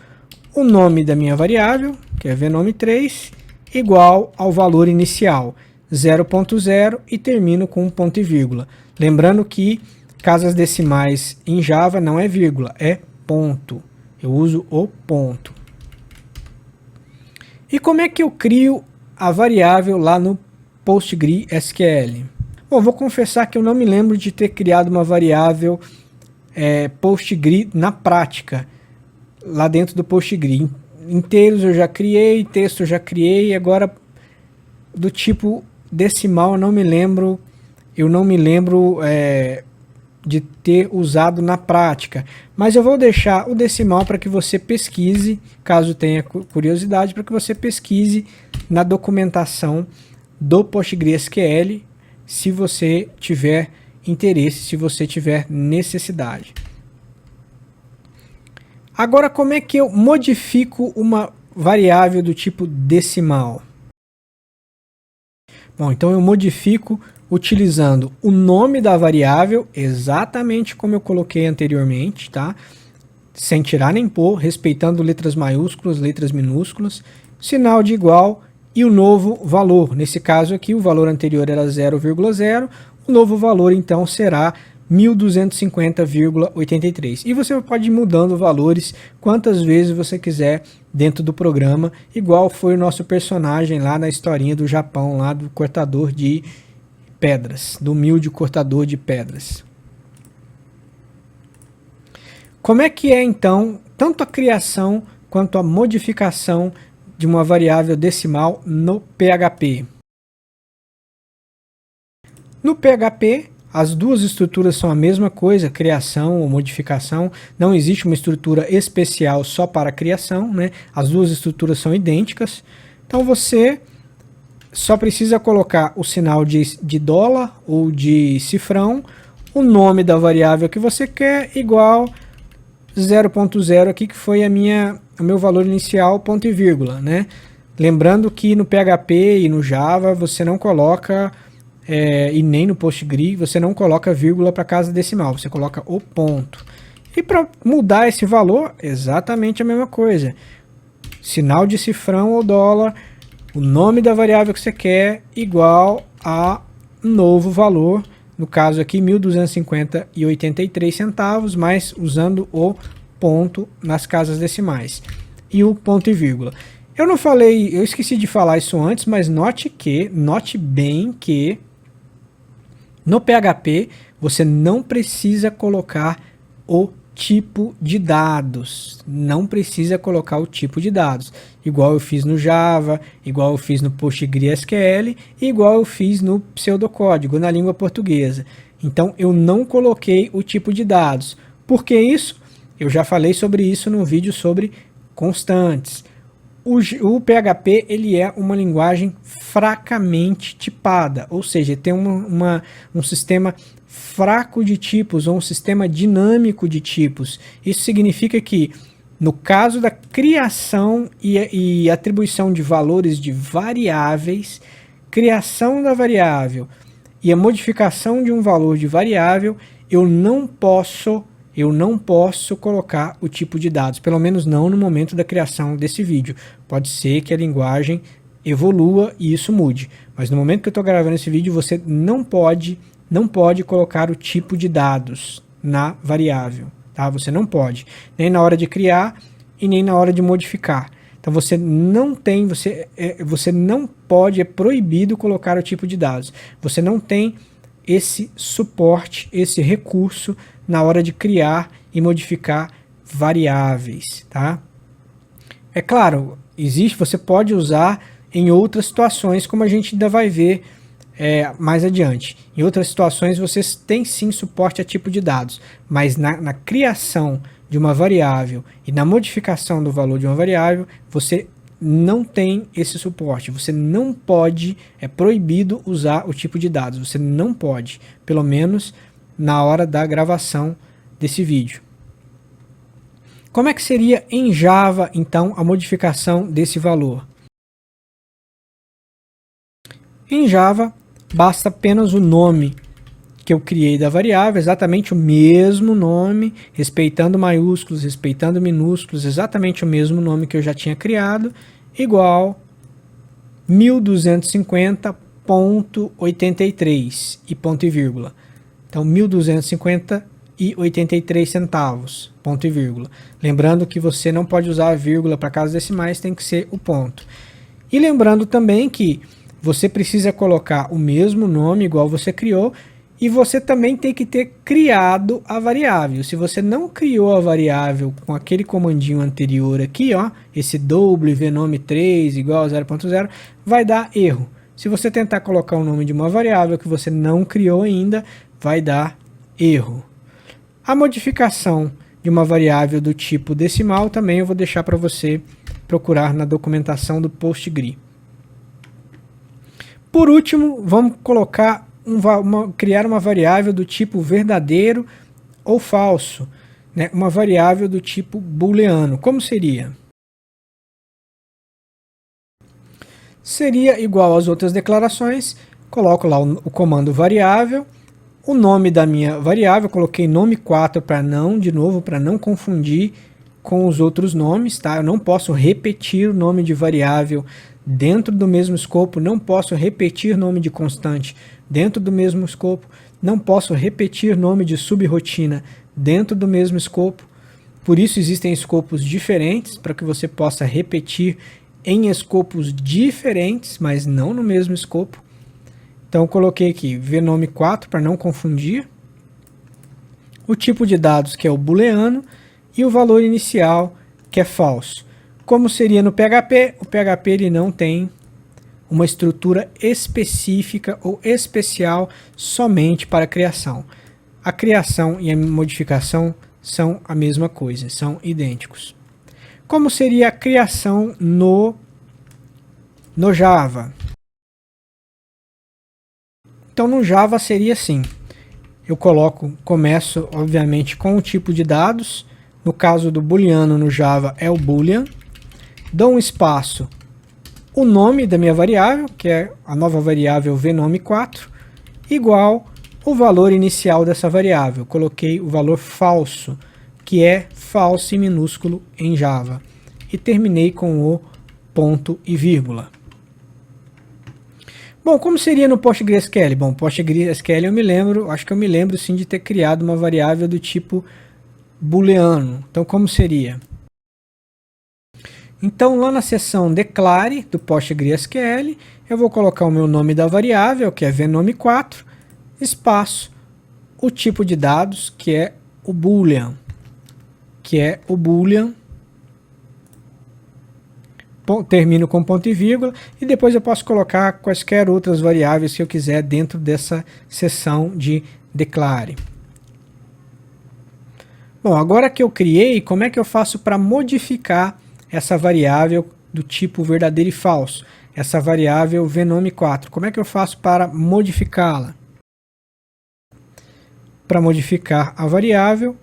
S1: O nome da minha variável, que é vnome3, igual ao valor inicial, 0.0, e termino com um ponto e vírgula. Lembrando que casas decimais em Java não é vírgula, é ponto. Eu uso o ponto. E como é que eu crio a variável lá no PostgreSQL? Bom, vou confessar que eu não me lembro de ter criado uma variável Postgre na prática, lá dentro do Postgre. Inteiros eu já criei, texto eu já criei, agora do tipo decimal eu não me lembro de ter usado na prática. Mas eu vou deixar o decimal para que você pesquise, caso tenha curiosidade, para que você pesquise na documentação do PostgreSQL, se você tiver interesse, se você tiver necessidade. Agora, como é que eu modifico uma variável do tipo decimal? Bom, então eu modifico utilizando o nome da variável, exatamente como eu coloquei anteriormente, tá? Sem tirar nem pôr, respeitando letras maiúsculas, letras minúsculas, sinal de igual e o novo valor. Nesse caso aqui, o valor anterior era 0,0, o novo valor então será 1250,83. E você pode ir mudando valores quantas vezes você quiser dentro do programa, igual foi o nosso personagem lá na historinha do Japão, lá do cortador de pedras, do humilde cortador de pedras. Como é que é então tanto a criação quanto a modificação de uma variável decimal no PHP? No PHP, as duas estruturas são a mesma coisa, criação ou modificação. Não existe uma estrutura especial só para criação, né? As duas estruturas são idênticas. Então você só precisa colocar o sinal de dólar ou de cifrão, o nome da variável que você quer, igual 0.0 aqui, que foi o meu valor inicial, ponto e vírgula, né? Lembrando que no PHP e no Java você não coloca, e nem no Postgre, você não coloca vírgula para casa decimal, você coloca o ponto. E para mudar esse valor, exatamente a mesma coisa. Sinal de cifrão ou dólar, o nome da variável que você quer, igual a novo valor, no caso aqui 1.250,83 centavos, mas usando o ponto nas casas decimais e o ponto e vírgula. Eu não falei, eu esqueci de falar isso antes, mas note bem que no PHP você não precisa colocar o tipo de dados, não precisa colocar o tipo de dados, igual eu fiz no Java, igual eu fiz no PostgreSQL, igual eu fiz no pseudocódigo, na língua portuguesa. Então eu não coloquei o tipo de dados. Por que isso? Eu já falei sobre isso no vídeo sobre constantes. O PHP ele é uma linguagem fracamente tipada, ou seja, tem um sistema fraco de tipos ou um sistema dinâmico de tipos. Isso significa que no caso da criação e atribuição de valores de variáveis, criação da variável e a modificação de um valor de variável, eu não posso colocar o tipo de dados, pelo menos não no momento da criação desse vídeo. Pode ser que a linguagem evolua e isso mude, mas no momento que eu estou gravando esse vídeo, você não pode colocar o tipo de dados na variável, tá? Você não pode, nem na hora de criar e nem na hora de modificar. Então você não pode, é proibido colocar o tipo de dados. Você não tem esse suporte, esse recurso na hora de criar e modificar variáveis, tá? É claro, você pode usar em outras situações, como a gente ainda vai ver mais adiante. Em outras situações, vocês têm sim suporte a tipo de dados, mas na criação de uma variável e na modificação do valor de uma variável, você não tem esse suporte. Você não pode, é proibido usar o tipo de dados. Você não pode, pelo menos na hora da gravação desse vídeo. Como é que seria em Java, então, a modificação desse valor? Em Java, basta apenas o nome que eu criei da variável, exatamente o mesmo nome, respeitando maiúsculos, respeitando minúsculos, exatamente o mesmo nome que eu já tinha criado, igual 1250,83 e ponto e vírgula. Então, 1250,83 centavos, ponto e vírgula. Lembrando que você não pode usar a vírgula para casas decimais, tem que ser o ponto. E lembrando também que você precisa colocar o mesmo nome igual você criou, e você também tem que ter criado a variável. Se você não criou a variável com aquele comandinho anterior aqui, ó, esse wNome3 igual a 0.0, vai dar erro. Se você tentar colocar o nome de uma variável que você não criou ainda, vai dar erro. A modificação de uma variável do tipo decimal também eu vou deixar para você procurar na documentação do PostGre. Por último, vamos colocar criar uma variável do tipo verdadeiro ou falso, né? Uma variável do tipo booleano. Como seria? Seria igual às outras declarações, coloco lá o comando variável, o nome da minha variável, coloquei nome 4 para não confundir com os outros nomes, tá? Eu não posso repetir o nome de variável dentro do mesmo escopo, não posso repetir nome de constante dentro do mesmo escopo, não posso repetir nome de subrotina dentro do mesmo escopo. Por isso existem escopos diferentes, para que você possa repetir em escopos diferentes, mas não no mesmo escopo. Então eu coloquei aqui vnome 4 para não confundir, o tipo de dados que é o booleano e o valor inicial que é falso. Como seria no PHP? O PHP ele não tem uma estrutura específica ou especial somente para a criação. A criação e a modificação são a mesma coisa, são idênticos. Como seria a criação no Java? Então no Java seria assim, eu começo obviamente com o tipo de dados, no caso do booleano no Java é o boolean, dou um espaço, o nome da minha variável, que é a nova variável vnome4, igual o valor inicial dessa variável, coloquei o valor falso, que é false minúsculo em Java, e terminei com o ponto e vírgula. Bom, como seria no PostgreSQL? Bom, PostgreSQL acho que eu me lembro sim de ter criado uma variável do tipo booleano. Então como seria? Então lá na seção declare do PostgreSQL, eu vou colocar o meu nome da variável, que é vnome4, espaço, o tipo de dados, que é o boolean, termino com ponto e vírgula, e depois eu posso colocar quaisquer outras variáveis que eu quiser dentro dessa seção de declare. Bom, agora que eu criei, como é que eu faço para modificar essa variável do tipo verdadeiro e falso? Essa variável vnome4, como é que eu faço para modificá-la? Para modificar a variável,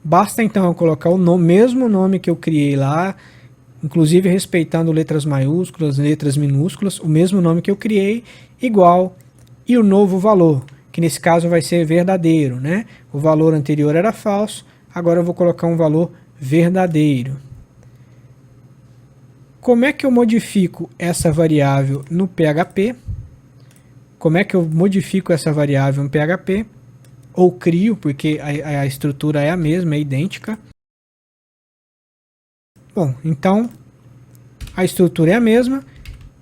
S1: basta então eu colocar o mesmo nome que eu criei lá, inclusive respeitando letras maiúsculas, letras minúsculas, o mesmo nome que eu criei, igual, e o novo valor, que nesse caso vai ser verdadeiro, né? O valor anterior era falso, agora eu vou colocar um valor verdadeiro. Como é que eu modifico essa variável no PHP? Como é que eu modifico essa variável no PHP? Ou crio, porque a estrutura é a mesma, é idêntica. Bom, então a estrutura é a mesma,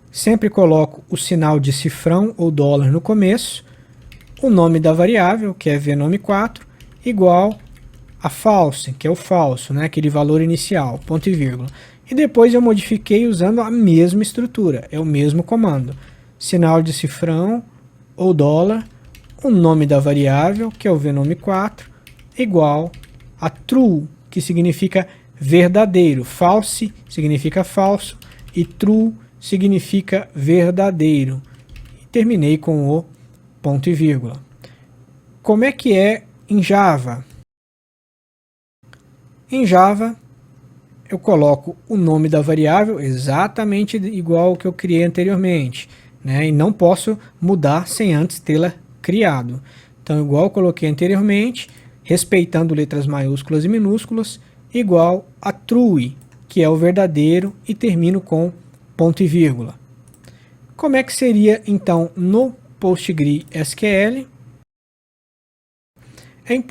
S1: sempre coloco o sinal de cifrão ou dólar no começo, o nome da variável, que é vnome4, igual a false, que é o falso, né, aquele valor inicial, ponto e vírgula. E depois eu modifiquei usando a mesma estrutura, é o mesmo comando. Sinal de cifrão, ou dólar, o nome da variável, que é o venome4, igual a true, que significa verdadeiro. False significa falso e true significa verdadeiro. E terminei com o ponto e vírgula. Como é que é em Java? Em Java, eu coloco o nome da variável exatamente igual ao que eu criei anteriormente, né? E não posso mudar sem antes tê-la criado. Então, igual eu coloquei anteriormente, respeitando letras maiúsculas e minúsculas, igual a true, que é o verdadeiro, e termino com ponto e vírgula. Como é que seria, então, no PostgreSQL? Em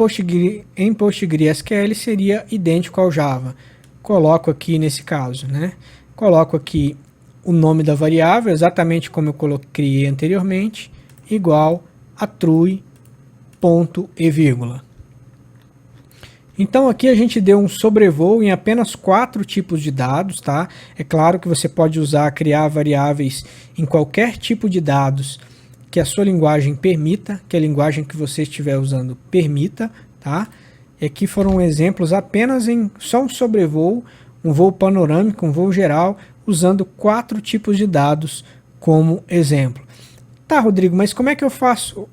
S1: PostgreSQL seria idêntico ao Java. Coloco aqui nesse caso, né? Coloco aqui o nome da variável, exatamente como eu criei anteriormente, igual a true, ponto e vírgula. Então aqui a gente deu um sobrevoo em apenas 4 tipos de dados, tá? É claro que você pode criar variáveis em qualquer tipo de dados que a sua linguagem permita, que a linguagem que você estiver usando permita, tá? E aqui foram exemplos apenas em só um sobrevoo, um voo panorâmico, um voo geral, usando 4 tipos de dados como exemplo. Tá, Rodrigo, mas como é que eu faço?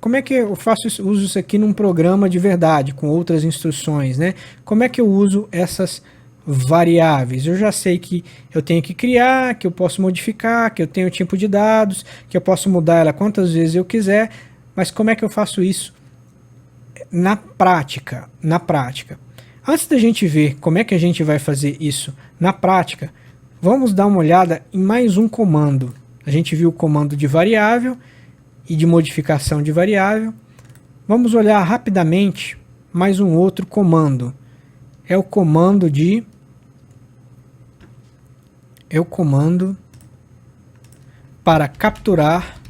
S1: Uso isso aqui num programa de verdade, com outras instruções, né? Como é que eu uso essas variáveis? Eu já sei que eu tenho que criar, que eu posso modificar, que eu tenho tipo de dados, que eu posso mudar ela quantas vezes eu quiser, mas como é que eu faço isso na prática? Antes da gente ver como é que a gente vai fazer isso na prática, vamos dar uma olhada em mais um comando. A gente viu o comando de variável e de modificação de variável. Vamos olhar rapidamente mais um outro comando. É o comando para capturar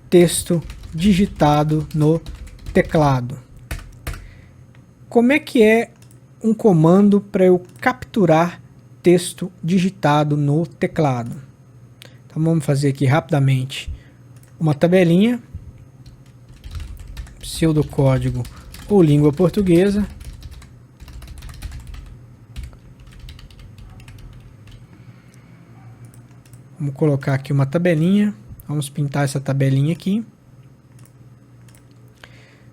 S1: texto digitado no teclado. Como é que é um comando para eu capturar texto digitado no teclado? Então vamos fazer aqui rapidamente uma tabelinha, pseudocódigo ou língua portuguesa. Vamos colocar aqui uma tabelinha, vamos pintar essa tabelinha aqui.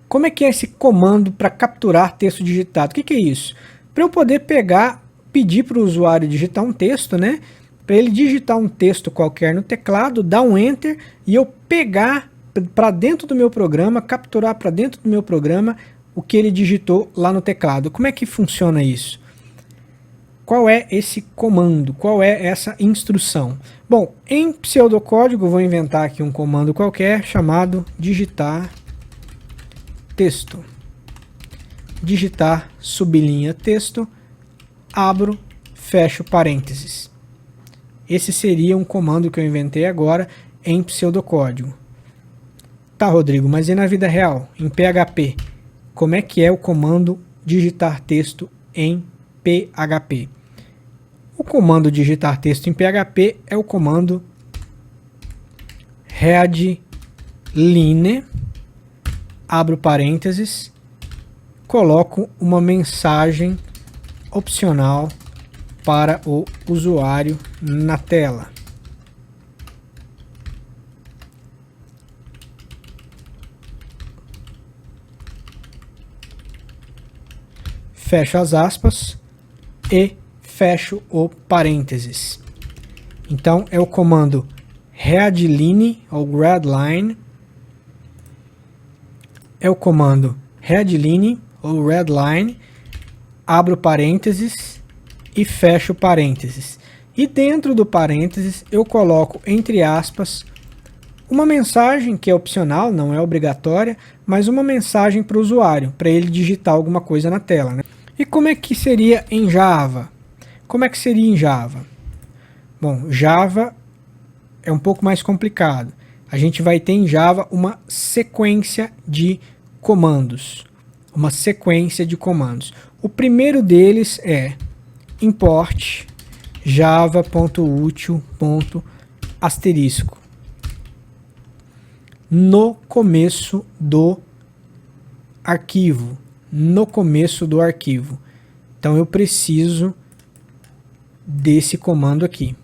S1: Como é que é esse comando para capturar texto digitado? O que é isso? Para eu poder pedir para o usuário digitar um texto, né? Para ele digitar um texto qualquer no teclado, dar um Enter e eu pegar para dentro do meu programa, capturar para dentro do meu programa o que ele digitou lá no teclado. Como é que funciona isso? Qual é esse comando? Qual é essa instrução? Bom, em pseudocódigo eu vou inventar aqui um comando qualquer chamado digitar texto. Digitar sublinha texto, abro, fecho parênteses. Esse seria um comando que eu inventei agora em pseudocódigo. Tá, Rodrigo, mas e na vida real, em PHP? Como é que é o comando digitar texto em PHP? O comando digitar texto em PHP é o comando readline, abro parênteses, coloco uma mensagem opcional para o usuário na tela. Fecho as aspas e fecho o parênteses. Então é o comando readline ou readline. É o comando readline ou readline, abro parênteses e fecho parênteses. E dentro do parênteses eu coloco entre aspas uma mensagem que é opcional, não é obrigatória, mas uma mensagem para o usuário, para ele digitar alguma coisa na tela, né? E como é que seria em Java? Como é que seria em Java? Bom, Java é um pouco mais complicado. A gente vai ter em Java uma sequência de comandos. Uma sequência de comandos. O primeiro deles é import java.util.*. no começo do arquivo. No começo do arquivo. Então eu preciso desse comando aqui.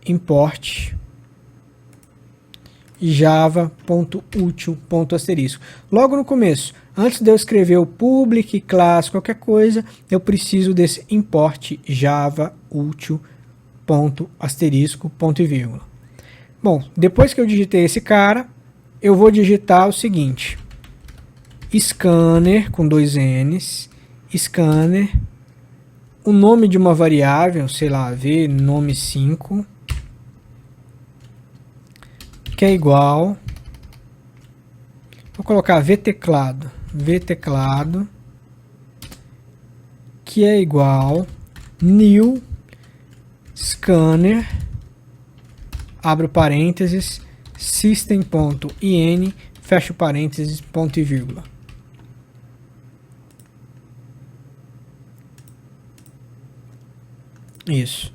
S1: Import java.util.asterisco. Logo no começo, antes de eu escrever o public, class, qualquer coisa, eu preciso desse import java.util.asterisco, ponto e vírgula. Bom, depois que eu digitei esse cara, eu vou digitar o seguinte: scanner, com 2 N's, scanner, o nome de uma variável, sei lá, nome 5, que é igual, vou colocar vteclado, que é igual new scanner, abro parênteses, system.in, fecho parênteses, ponto e vírgula. Isso.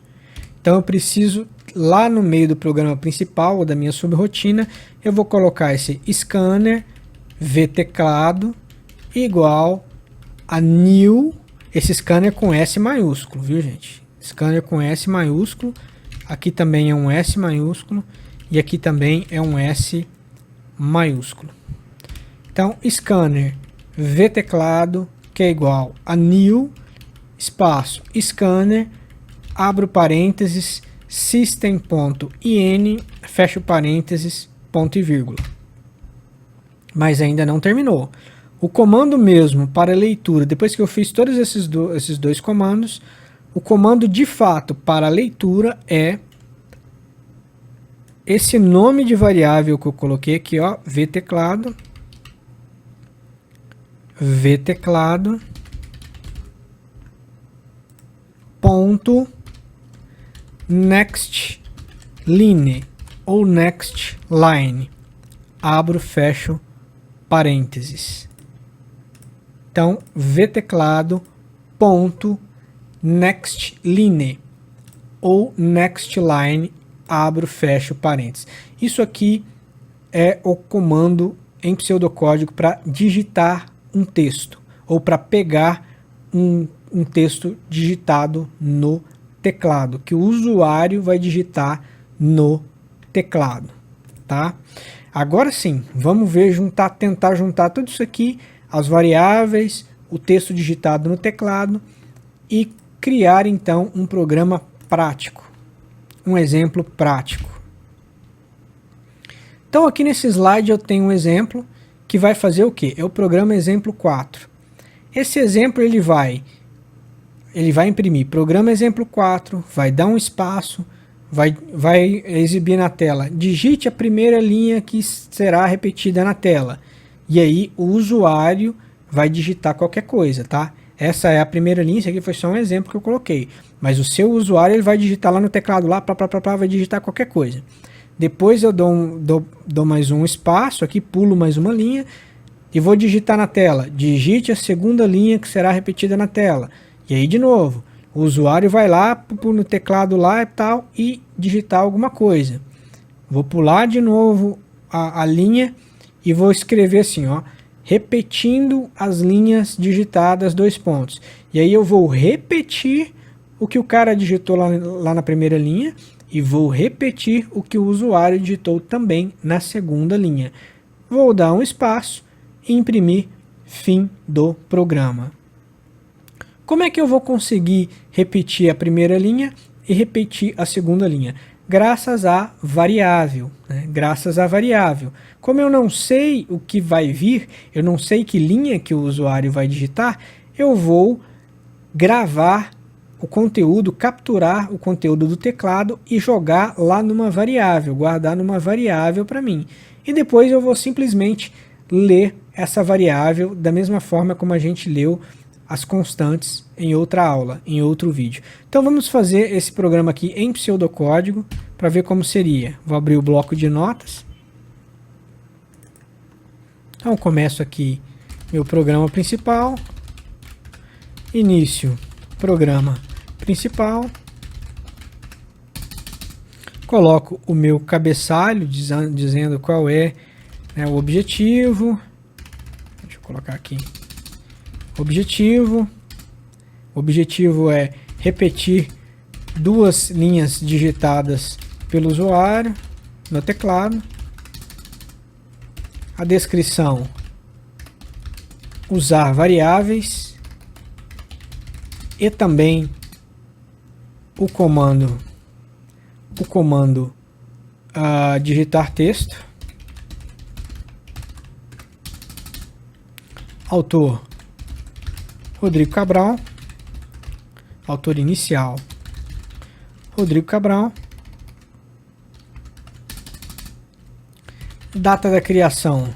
S1: Então eu preciso, lá no meio do programa principal, ou da minha subrotina, eu vou colocar esse scanner vteclado igual a new, esse scanner com S maiúsculo, viu gente? Scanner com S maiúsculo, aqui também é um S maiúsculo, e aqui também é um S maiúsculo. Então, scanner vteclado, que é igual a new, espaço, scanner, abro parênteses, system.in, fecho parênteses, ponto e vírgula. Mas ainda não terminou. O comando mesmo para leitura, depois que eu fiz todos esses dois comandos, o comando de fato para leitura é esse nome de variável que eu coloquei aqui, ó, vteclado, ponto next line ou next line, abro, fecho parênteses. Então, vteclado ponto next line ou next line, abro, fecho parênteses. Isso aqui é o comando em pseudocódigo para digitar um texto ou para pegar um texto digitado no teclado, que o usuário vai digitar no teclado, tá? Agora sim, vamos ver, tentar juntar tudo isso aqui, as variáveis, o texto digitado no teclado e criar então um programa prático, um exemplo prático. Então aqui nesse slide eu tenho um exemplo que vai fazer o quê? É o programa exemplo 4. Esse exemplo ele vai imprimir programa exemplo 4, vai dar um espaço, vai exibir na tela, digite a primeira linha que será repetida na tela. E aí o usuário vai digitar qualquer coisa, tá? Essa é a primeira linha, isso aqui foi só um exemplo que eu coloquei. Mas o seu usuário ele vai digitar lá no teclado, lá, vai digitar qualquer coisa. Depois eu dou mais um espaço, aqui pulo mais uma linha e vou digitar na tela. Digite a segunda linha que será repetida na tela. E aí de novo, o usuário vai lá no teclado lá e tal e digitar alguma coisa. Vou pular de novo a linha e vou escrever assim, ó, repetindo as linhas digitadas, dois pontos. E aí eu vou repetir o que o cara digitou lá na primeira linha e vou repetir o que o usuário digitou também na segunda linha. Vou dar um espaço e imprimir fim do programa. Como é que eu vou conseguir repetir a primeira linha e repetir a segunda linha? Graças à variável, né? Graças à variável. Como eu não sei o que vai vir, eu não sei que linha que o usuário vai digitar, eu vou gravar o conteúdo, capturar o conteúdo do teclado e jogar lá numa variável, guardar numa variável para mim. E depois eu vou simplesmente ler essa variável da mesma forma como a gente leu as constantes em outra aula, em outro vídeo. Então vamos fazer esse programa aqui em pseudocódigo para ver como seria. Vou abrir o bloco de notas. Então começo aqui meu programa principal. Início, programa principal. coloco o meu cabeçalho dizendo qual é, né, o objetivo. Deixa eu colocar aqui. Objetivo. O objetivo é repetir 2 linhas digitadas pelo usuário no teclado. A descrição: usar variáveis. E também o comando digitar texto. Autor Rodrigo Cabral. Autor inicial Rodrigo Cabral. Data da criação,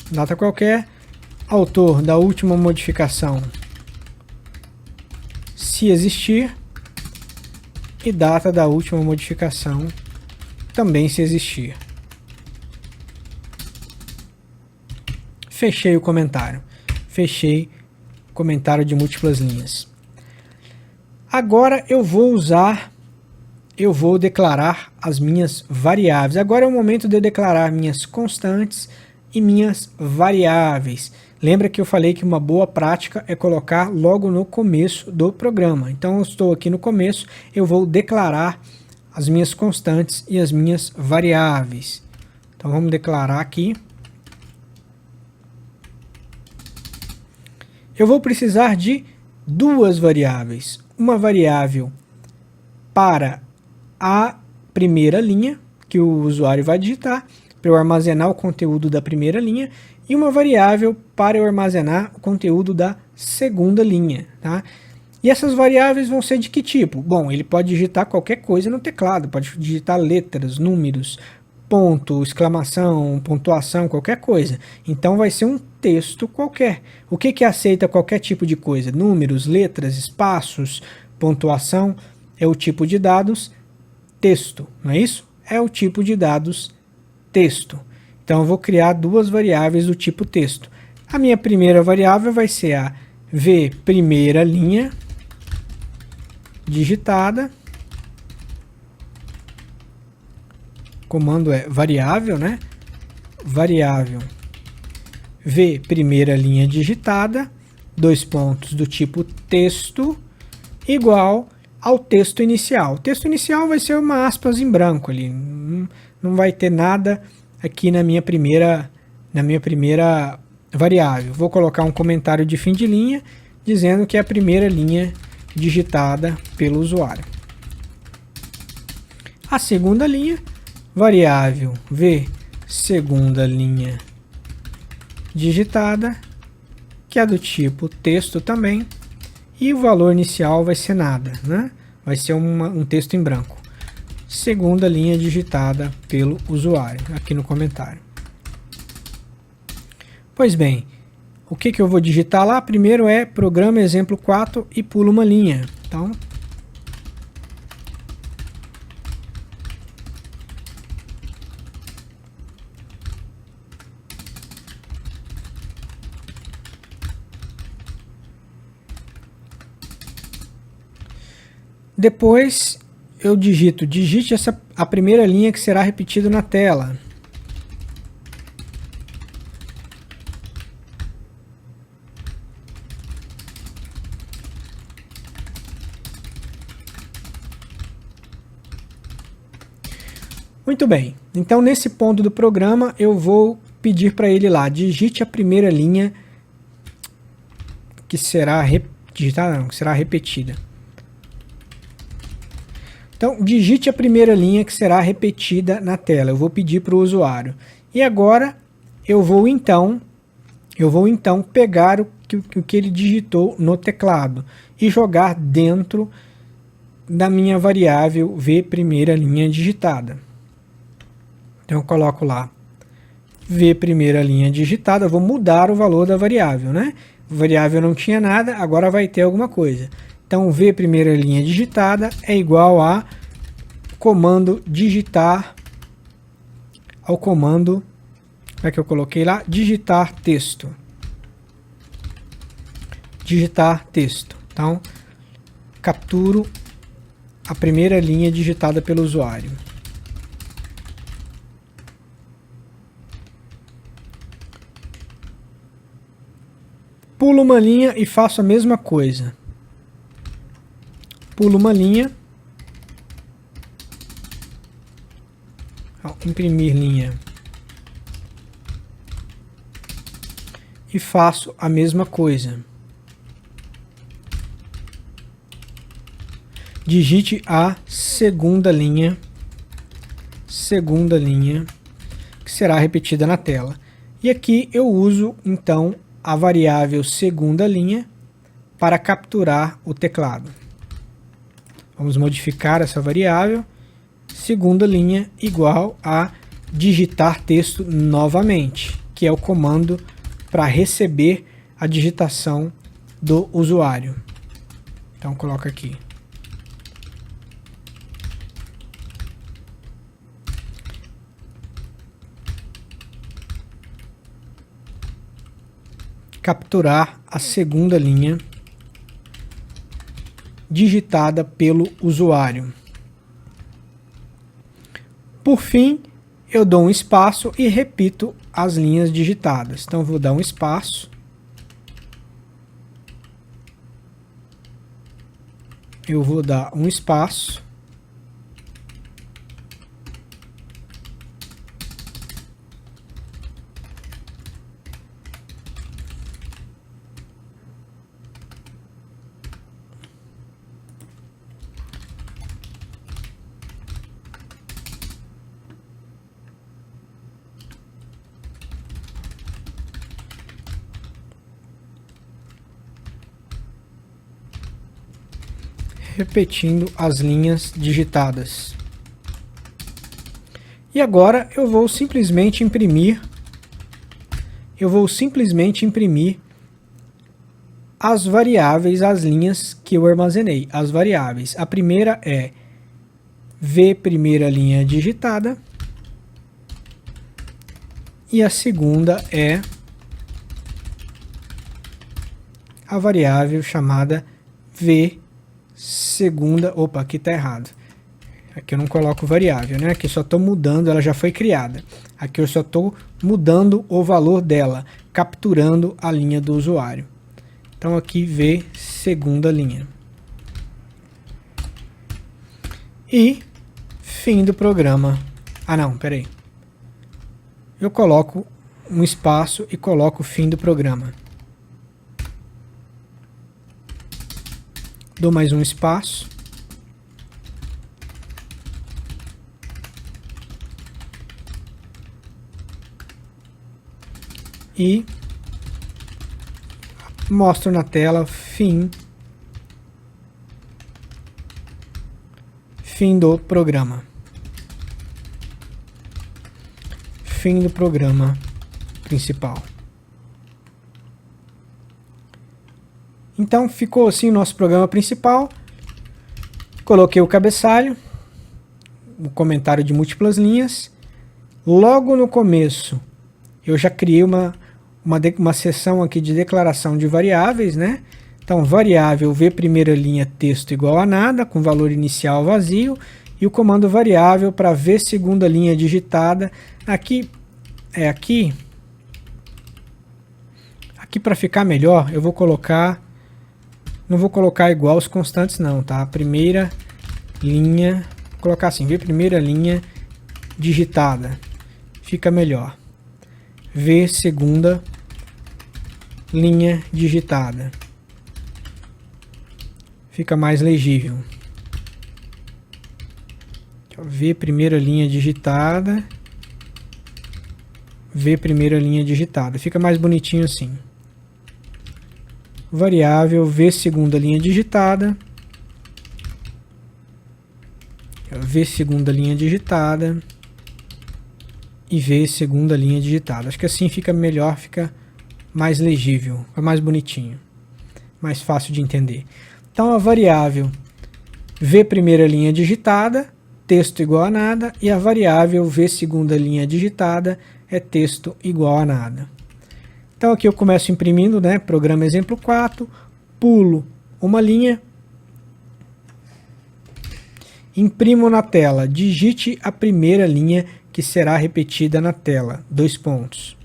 S1: data qualquer. Autor da última modificação, se existir. E data da última modificação, também se existir. Fechei o comentário. Fechei o comentário de múltiplas linhas. Agora eu vou declarar as minhas variáveis. Agora é o momento de eu declarar minhas constantes e minhas variáveis. Lembra que eu falei que uma boa prática é colocar logo no começo do programa. Então eu estou aqui no começo, eu vou declarar as minhas constantes e as minhas variáveis. Então vamos declarar aqui. Eu vou precisar de 2 variáveis. Uma variável para a primeira linha que o usuário vai digitar, para eu armazenar o conteúdo da primeira linha, e uma variável para eu armazenar o conteúdo da segunda linha, tá? E essas variáveis vão ser de que tipo? Bom, ele pode digitar qualquer coisa no teclado, pode digitar letras, números, ponto, exclamação, pontuação, qualquer coisa. Então vai ser um texto qualquer. O que aceita qualquer tipo de coisa? Números, letras, espaços, pontuação, é o tipo de dados texto, não é isso? É o tipo de dados texto. Então eu vou criar 2 variáveis do tipo texto. A minha primeira variável vai ser a v primeira linha digitada. Comando é variável, né? Variável v primeira linha digitada, 2 pontos do tipo texto, igual ao texto inicial. O texto inicial vai ser uma aspas em branco ali. Não vai ter nada aqui na minha primeira variável. Vou colocar um comentário de fim de linha dizendo que é a primeira linha digitada pelo usuário. A segunda linha, variável v segunda linha digitada, que é do tipo texto também, e o valor inicial vai ser nada, né? Vai ser um texto em branco. Segunda linha digitada pelo usuário, aqui no comentário. Pois bem, o que eu vou digitar lá? Primeiro é programa exemplo 4 e pulo uma linha. Então, depois eu digite a primeira linha que será repetida na tela. Muito bem, então nesse ponto do programa eu vou pedir para ele lá, digite a primeira linha que será que será repetida. Então, digite a primeira linha que será repetida na tela. Eu vou pedir para o usuário. E agora eu vou então pegar o que ele digitou no teclado e jogar dentro da minha variável v primeira linha digitada. Então eu coloco lá v primeira linha digitada, eu vou mudar o valor da variável, né? A variável não tinha nada, agora vai ter alguma coisa. Então v primeira linha digitada é igual a comando digitar, ao comando, como é que eu coloquei lá? Digitar texto. Digitar texto. Então, capturo a primeira linha digitada pelo usuário. Pulo uma linha e faço a mesma coisa. Pulo uma linha. Imprimir linha. E faço a mesma coisa. Digite a segunda linha, que será repetida na tela. E aqui eu uso, então, a variável segunda linha para capturar o teclado. Vamos modificar essa variável, segunda linha igual a digitar texto novamente, que é o comando para receber a digitação do usuário. Então coloca aqui. Capturar a segunda linha digitada pelo usuário. Por fim, eu dou um espaço e repito as linhas digitadas. Então, vou dar um espaço. Eu vou dar um espaço. Repetindo as linhas digitadas. E agora eu vou simplesmente imprimir as variáveis, as linhas que eu armazenei. As variáveis. A primeira é v primeira linha digitada e a segunda é a variável chamada v segunda, opa, aqui está errado. Aqui eu não coloco variável, né? Aqui eu só estou mudando, ela já foi criada. Aqui eu só estou mudando o valor dela, capturando a linha do usuário. Então aqui v segunda linha. E fim do programa. Ah não, peraí. Eu coloco um espaço e coloco o fim do programa. Dou mais um espaço. E mostro na tela fim do programa. Fim do programa principal. Então ficou assim o nosso programa principal. Coloquei o cabeçalho, o comentário de múltiplas linhas. Logo no começo eu já criei uma seção aqui de declaração de variáveis, né? Então variável v primeira linha texto igual a nada, com valor inicial vazio, e o comando variável para v segunda linha digitada. Aqui para ficar melhor eu vou colocar, não vou colocar igual os constantes não, tá? Primeira linha, vou colocar assim, v primeira linha digitada, fica melhor. V segunda linha digitada, fica mais legível. V primeira linha digitada, V primeira linha digitada, fica mais bonitinho assim. Variável V segunda linha digitada, V segunda linha digitada e V segunda linha digitada. Acho que assim fica melhor, fica mais legível, fica mais bonitinho, mais fácil de entender. Então a variável V primeira linha digitada, texto igual a nada, e a variável V segunda linha digitada é texto igual a nada. Então aqui eu começo imprimindo, né, programa exemplo 4, pulo uma linha, Imprimo na tela, digite a primeira linha que será repetida na tela, 2 pontos.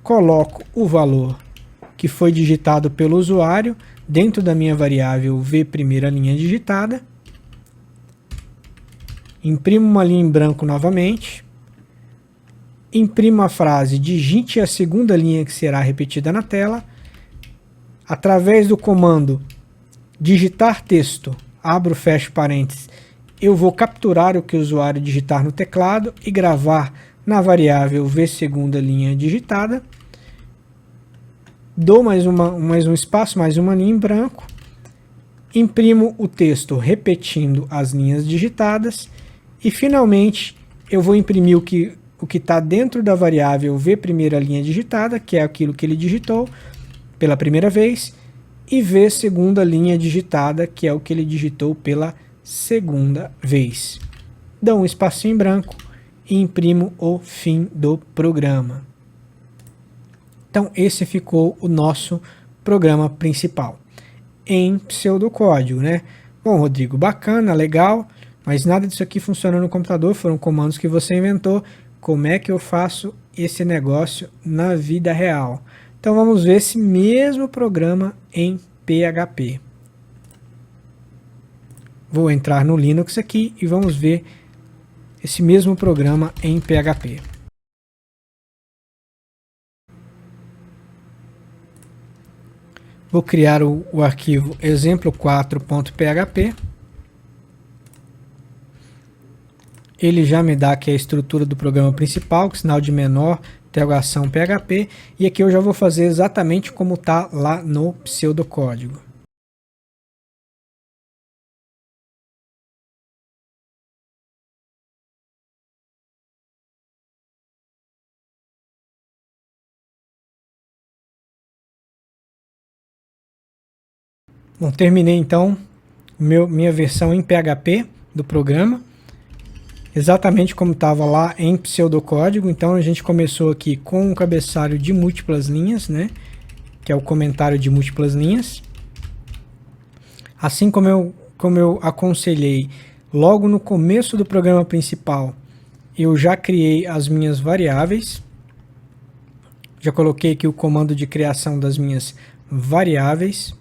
S1: Coloco o valor que foi digitado pelo usuário dentro da minha variável v primeira linha digitada. Imprimo uma linha em branco novamente. Imprimo a frase, digite a segunda linha que será repetida na tela. Através do comando digitar texto, abro, fecho parênteses, eu vou capturar o que o usuário digitar no teclado e gravar na variável v segunda linha digitada. Dou mais um espaço, mais uma linha em branco. Imprimo o texto repetindo as linhas digitadas. E finalmente eu vou imprimir o que está dentro da variável v primeira linha digitada, que é aquilo que ele digitou pela primeira vez, e v segunda linha digitada, que é o que ele digitou pela segunda vez. Dou um espacinho em branco e imprimo o fim do programa. Então esse ficou o nosso programa principal em pseudocódigo, né? Bom, Rodrigo, bacana, legal, mas nada disso aqui funciona no computador, foram comandos que você inventou. Como é que eu faço esse negócio na vida real? Então vamos ver esse mesmo programa em PHP. Vou entrar no Linux aqui e vamos ver esse mesmo programa em PHP. Vou criar o arquivo exemplo4.php. Ele já me dá aqui a estrutura do programa principal, com sinal de menor, interrogação PHP, e aqui eu já vou fazer exatamente como está lá no pseudocódigo. Bom, terminei então minha versão em PHP do programa, exatamente como estava lá em pseudocódigo. Então a gente começou aqui com um cabeçalho de múltiplas linhas, né, que é o comentário de múltiplas linhas. Assim como eu aconselhei logo no começo do programa principal, eu já criei as minhas variáveis. Já coloquei aqui o comando de criação das minhas variáveis.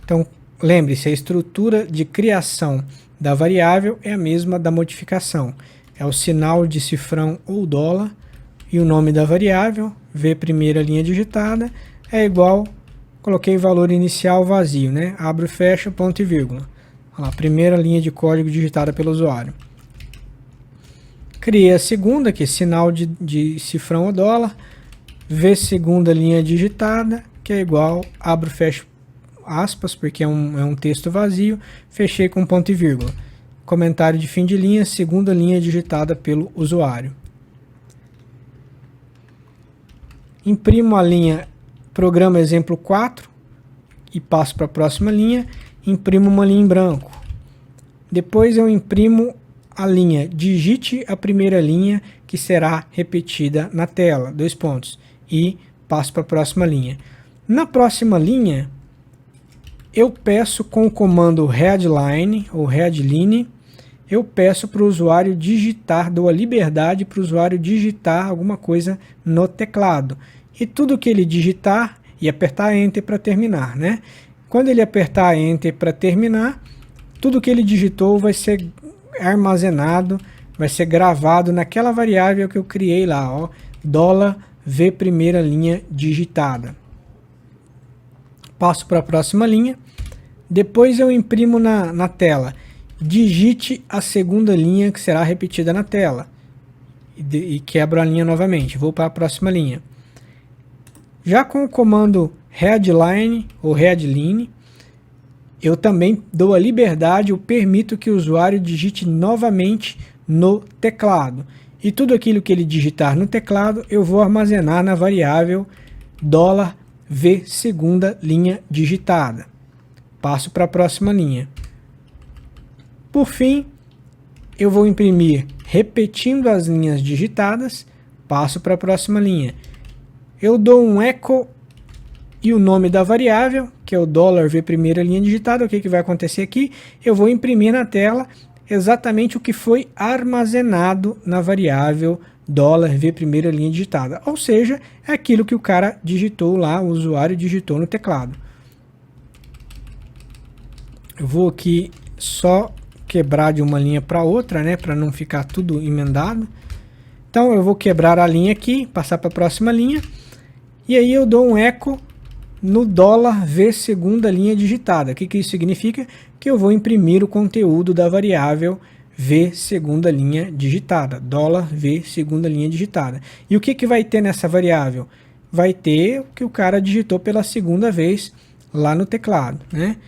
S1: Então, lembre-se, a estrutura de criação da variável é a mesma da modificação. É o sinal de cifrão ou dólar e o nome da variável, v primeira linha digitada, é igual, coloquei valor inicial vazio, né? Abro, fecho, ponto e vírgula. Olha lá, primeira linha de código digitada pelo usuário. Criei a segunda, que é sinal de cifrão ou dólar, v segunda linha digitada, que é igual, abro, fecho, aspas, porque é um texto vazio, fechei com ponto e vírgula. Comentário de fim de linha, segunda linha digitada pelo usuário. Imprimo a linha programa exemplo 4 e passo para a próxima linha, imprimo uma linha em branco. Depois eu imprimo a linha, digite a primeira linha que será repetida na tela, 2 pontos, e passo para a próxima linha. Na próxima linha, eu peço com o comando headline ou headline, eu peço para o usuário digitar, dou a liberdade para o usuário digitar alguma coisa no teclado. E tudo que ele digitar, e apertar Enter para terminar, né? Quando ele apertar Enter para terminar, tudo que ele digitou vai ser armazenado, vai ser gravado naquela variável que eu criei lá, ó, $v primeira linha digitada. Passo para a próxima linha. Depois eu imprimo na tela, digite a segunda linha que será repetida na tela. E quebro a linha novamente, vou para a próxima linha. Já com o comando headline ou headline, eu também dou a liberdade, eu permito que o usuário digite novamente no teclado. E tudo aquilo que ele digitar no teclado, eu vou armazenar na variável $v segunda linha digitada. Passo para a próxima linha. Por fim, eu vou imprimir repetindo as linhas digitadas, passo para a próxima linha. Eu dou um echo e o nome da variável, que que é o $V primeira linha digitada, o que vai acontecer aqui? Eu vou imprimir na tela exatamente o que foi armazenado na variável $V primeira linha digitada. Ou seja, é aquilo que o cara digitou lá, o usuário digitou no teclado. Eu vou aqui só quebrar de uma linha para outra, né, para não ficar tudo emendado. Então eu vou quebrar a linha aqui, passar para a próxima linha, e aí eu dou um eco no $V segunda linha digitada. O que isso significa? Que eu vou imprimir o conteúdo da variável V segunda linha digitada, $V segunda linha digitada. E o que vai ter nessa variável? Vai ter o que o cara digitou pela segunda vez lá no teclado, né?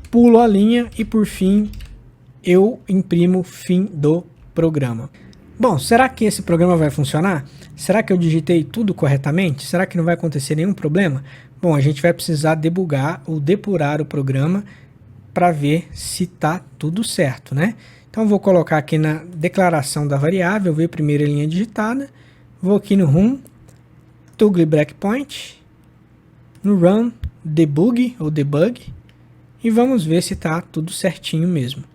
S1: Pulo a linha e por fim eu imprimo fim do programa. Bom, será que esse programa vai funcionar? Será que eu digitei tudo corretamente? Será que não vai acontecer nenhum problema? Bom, a gente vai precisar debugar ou depurar o programa para ver se está tudo certo, né? Então vou colocar aqui na declaração da variável V primeira linha digitada, vou aqui no Run, Toggle Breakpoint, no Run Debug ou Debug e vamos ver se está tudo certinho mesmo.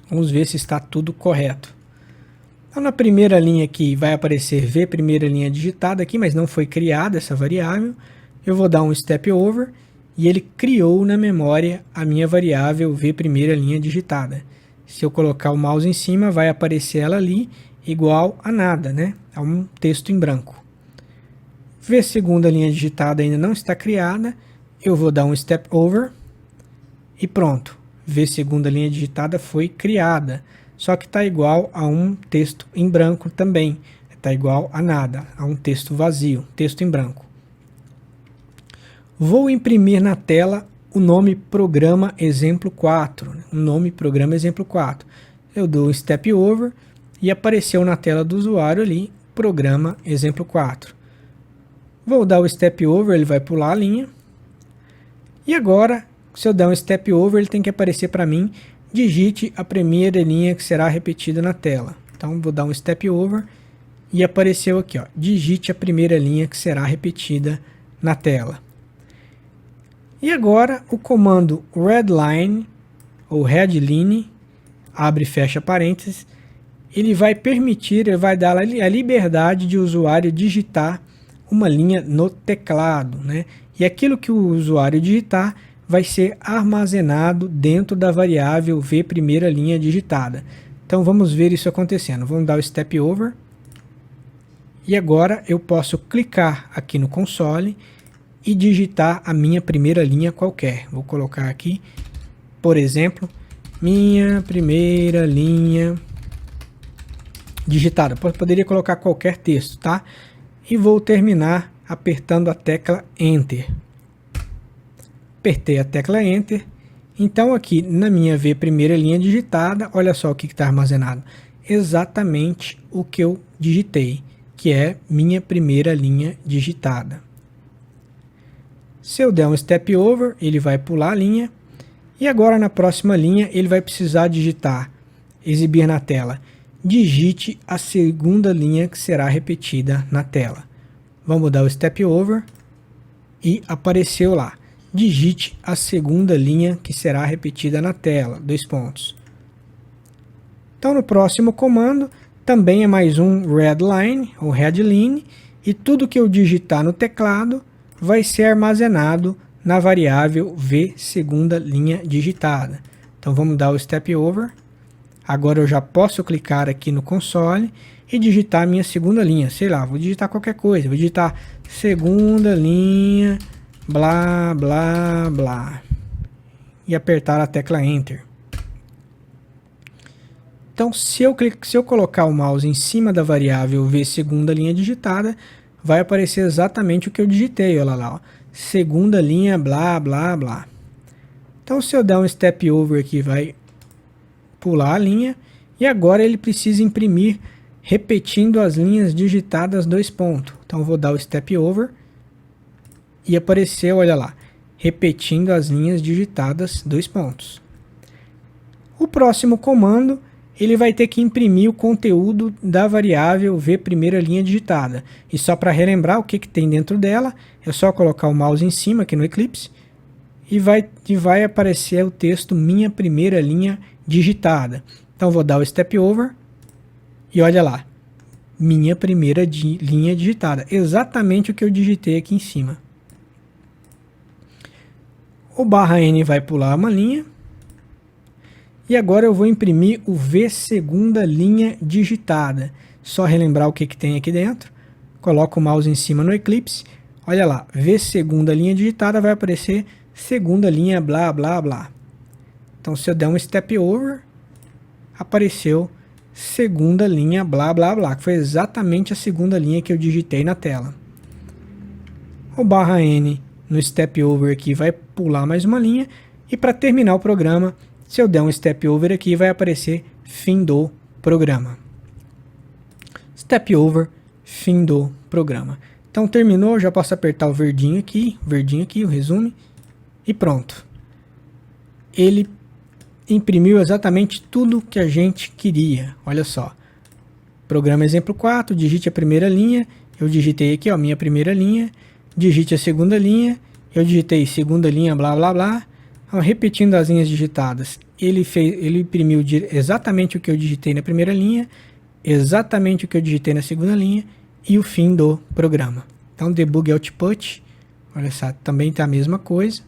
S1: Vamos ver se está tudo correto. Então na primeira linha aqui vai aparecer V primeira linha digitada aqui, mas não foi criada essa variável. Eu vou dar um step over e ele criou na memória a minha variável V primeira linha digitada. Se eu colocar o mouse em cima, vai aparecer ela ali igual a nada, né? A um texto em branco. V segunda linha digitada ainda não está criada. Eu vou dar um step over e pronto. V segunda linha digitada foi criada, só que está igual a um texto em branco também, está igual a nada, a um texto vazio, texto em branco. Vou imprimir na tela o nome programa exemplo 4, o nome programa exemplo 4. Eu dou um step over e apareceu na tela do usuário ali, programa exemplo 4. Vou dar o step over, ele vai pular a linha, e agora se eu der um step over, ele tem que aparecer para mim, digite a primeira linha que será repetida na tela. Então vou dar um step over e apareceu aqui, ó, digite a primeira linha que será repetida na tela. E agora o comando readline ou readline, abre e fecha parênteses, ele vai permitir, ele vai dar a liberdade de o usuário digitar uma linha no teclado, né? E aquilo que o usuário digitar vai ser armazenado dentro da variável V primeira linha digitada. Então vamos ver isso acontecendo. Vamos dar o step over. E agora eu posso clicar aqui no console e digitar a minha primeira linha qualquer. Vou colocar aqui, por exemplo, minha primeira linha digitada. Poderia colocar qualquer texto, tá? E vou terminar apertando a tecla Enter. Apertei a tecla Enter, então aqui na minha V primeira linha digitada, olha só o que está armazenado. Exatamente o que eu digitei, que é minha primeira linha digitada. Se eu der um step over, ele vai pular a linha, e agora na próxima linha ele vai precisar digitar, exibir na tela, digite a segunda linha que será repetida na tela. Vamos dar o step over, e apareceu lá. Digite a segunda linha que será repetida na tela, 2 pontos. Então no próximo comando também é mais um readline ou readline e tudo que eu digitar no teclado vai ser armazenado na variável V segunda linha digitada. Então vamos dar o step over. Agora eu já posso clicar aqui no console e digitar a minha segunda linha. Sei lá, vou digitar qualquer coisa. Vou digitar segunda linha blá blá blá e apertar a tecla Enter. Então se eu colocar o mouse em cima da variável V segunda linha digitada, vai aparecer exatamente o que eu digitei, olha lá, ó, segunda linha blá blá blá. Então se eu der um step over aqui, vai pular a linha e agora ele precisa imprimir repetindo as linhas digitadas 2 pontos. Então vou dar o step over e apareceu, olha lá, repetindo as linhas digitadas 2 pontos. O próximo comando ele vai ter que imprimir o conteúdo da variável v primeira linha digitada. E só para relembrar o que tem dentro dela, é só colocar o mouse em cima aqui no Eclipse e vai aparecer o texto minha primeira linha digitada. Então vou dar o step over e olha lá, minha primeira linha digitada, exatamente o que eu digitei aqui em cima. O /n vai pular uma linha. E agora eu vou imprimir o V segunda linha digitada. Só relembrar o que tem aqui dentro. Coloco o mouse em cima no Eclipse. Olha lá, V segunda linha digitada vai aparecer segunda linha blá blá blá. Então se eu der um step over, apareceu segunda linha blá blá blá, que foi exatamente a segunda linha que eu digitei na tela. O /n no step over aqui vai pular mais uma linha. E para terminar o programa, se eu der um step over aqui, vai aparecer fim do programa. Step over, fim do programa. Então terminou, já posso apertar o verdinho aqui, o resume, e pronto. Ele imprimiu exatamente tudo que a gente queria. Olha só. Programa exemplo 4, digite a primeira linha, eu digitei aqui, ó, minha primeira linha, digite a segunda linha, eu digitei segunda linha, blá blá blá. Repetindo as linhas digitadas, ele imprimiu exatamente o que eu digitei na primeira linha, exatamente o que eu digitei na segunda linha e o fim do programa. Então, debug output, olha só, também está a mesma coisa,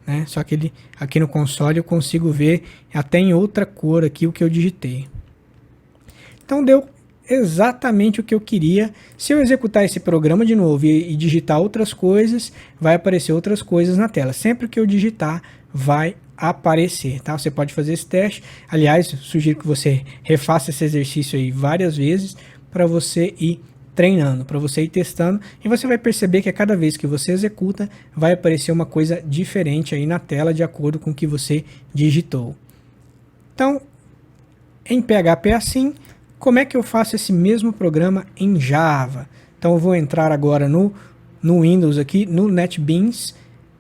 S1: né? Só que ele, aqui no console eu consigo ver até em outra cor aqui o que eu digitei. Então, deu exatamente o que eu queria. Se eu executar esse programa de novo e digitar outras coisas, vai aparecer outras coisas na tela. Sempre que eu digitar, vai aparecer, tá? Você pode fazer esse teste. Aliás, sugiro que você refaça esse exercício aí várias vezes para você ir treinando, para você ir testando, e você vai perceber que a cada vez que você executa, vai aparecer uma coisa diferente aí na tela de acordo com o que você digitou. Então, em PHP é assim. Como é que eu faço esse mesmo programa em Java? Então eu vou entrar agora no Windows aqui, no NetBeans,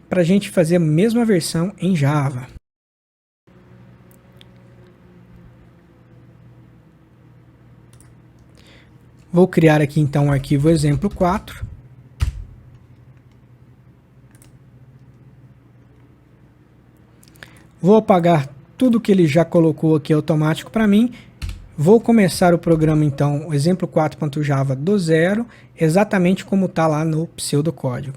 S1: para a gente fazer a mesma versão em Java. Vou criar aqui então o arquivo exemplo 4. Vou apagar tudo que ele já colocou aqui automático para mim. Vou começar o programa então, o exemplo 4.java do zero, exatamente como está lá no pseudocódigo.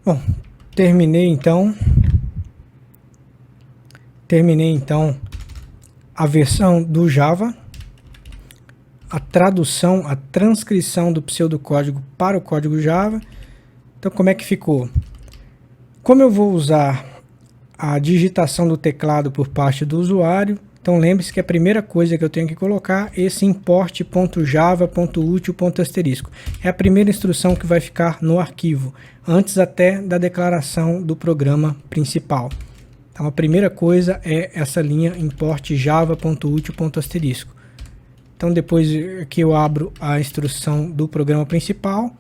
S1: Bom, terminei então a versão do Java, a tradução, a transcrição do pseudocódigo para o código Java. Então como é que ficou? Como eu vou usar a digitação do teclado por parte do usuário, então lembre-se que a primeira coisa que eu tenho que colocar é esse import.java.util.asterisco. É a primeira instrução que vai ficar no arquivo, antes até da declaração do programa principal. Então a primeira coisa é essa linha import java.util.asterisco. Então depois que eu abro a instrução do programa principal,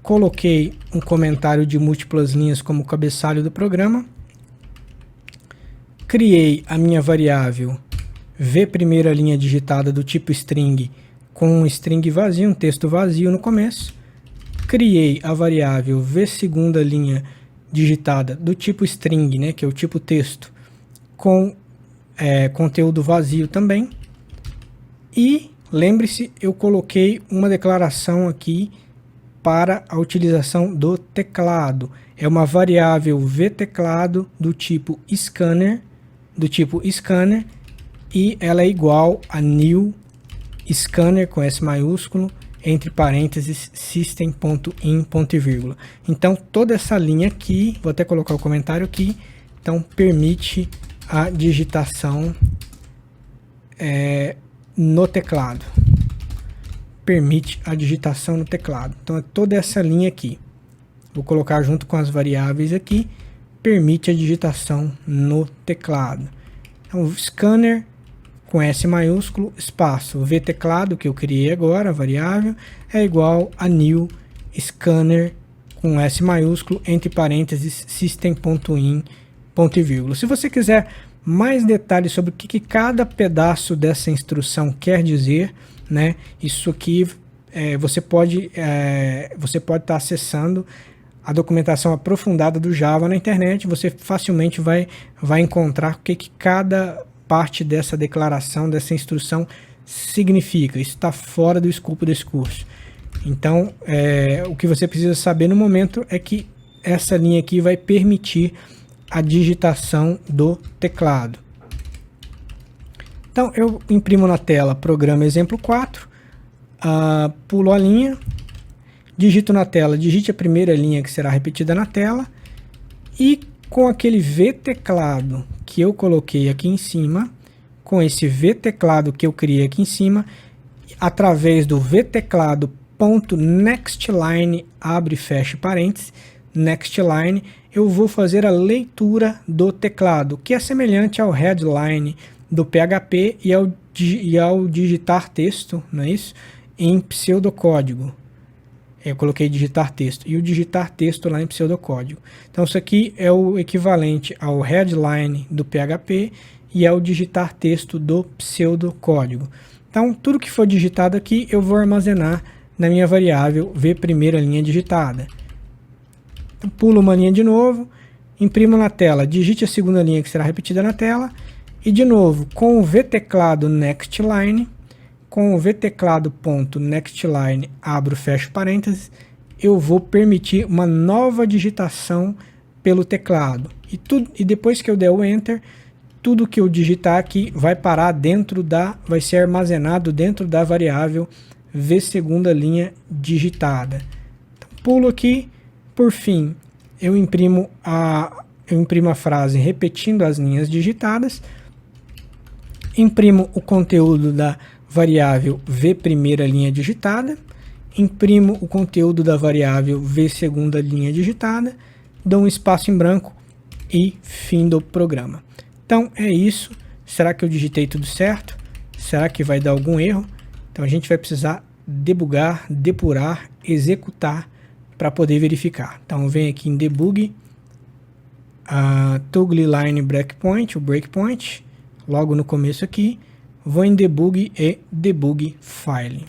S1: coloquei um comentário de múltiplas linhas como cabeçalho do programa, criei a minha variável v primeira linha digitada do tipo string com um string vazio, um texto vazio no começo. Criei a variável v segunda linha digitada do tipo string, né, que é o tipo texto, com conteúdo vazio também. E lembre-se, eu coloquei uma declaração aqui para a utilização do teclado. É uma variável vteclado do tipo scanner, e ela é igual a new scanner com S maiúsculo, entre parênteses, system.in, ponto e vírgula. Então toda essa linha aqui, vou até colocar o comentário aqui, então permite a digitação no teclado. Permite a digitação no teclado. Então é toda essa linha aqui. vou colocar junto com as variáveis aqui, permite a digitação no teclado. Então, scanner com S maiúsculo, espaço, V teclado, que eu criei agora, a variável, é igual a new scanner com S maiúsculo, entre parênteses, system.in, ponto e vírgula. Se você quiser mais detalhes sobre o que cada pedaço dessa instrução quer dizer, né, isso aqui você pode estar acessando a documentação aprofundada do Java na internet. Você facilmente vai encontrar o que cada parte dessa declaração, dessa instrução significa. Isso está fora do escopo desse curso. Então, o que você precisa saber no momento é que essa linha aqui vai permitir a digitação do teclado. Então, eu imprimo na tela programa exemplo 4, pulo a linha, digito na tela, digite a primeira linha que será repetida na tela, e com aquele V teclado que eu coloquei aqui em cima, com esse V teclado que eu criei aqui em cima, através do V teclado .nextLine, abre e fecha parênteses, nextLine, eu vou fazer a leitura do teclado, que é semelhante ao headline do PHP e ao digitar texto, não é isso? Em pseudocódigo. Eu coloquei digitar texto, e o digitar texto lá em pseudocódigo. Então isso aqui é o equivalente ao headline do PHP e ao digitar texto do pseudocódigo. Então tudo que for digitado aqui eu vou armazenar na minha variável V primeira linha digitada. Então, pulo uma linha de novo, imprimo na tela, digite a segunda linha que será repetida na tela, e de novo com o V teclado nextLine, com o vteclado.nextLine, abro e fecho parênteses, eu vou permitir uma nova digitação pelo teclado. E depois que eu der o Enter, tudo que eu digitar aqui vai parar vai ser armazenado dentro da variável V segunda linha digitada. Então, pulo aqui, por fim, eu imprimo a frase repetindo as linhas digitadas, imprimo o conteúdo da variável V primeira linha digitada, imprimo o conteúdo da variável V segunda linha digitada, dou um espaço em branco e fim do programa. Então é isso. Será que eu digitei tudo certo? Será que vai dar algum erro? Então a gente vai precisar debugar, depurar, executar para poder verificar. Então vem aqui em debug, toggle line breakpoint, o breakpoint, logo no começo aqui. Vou em debug e debug file.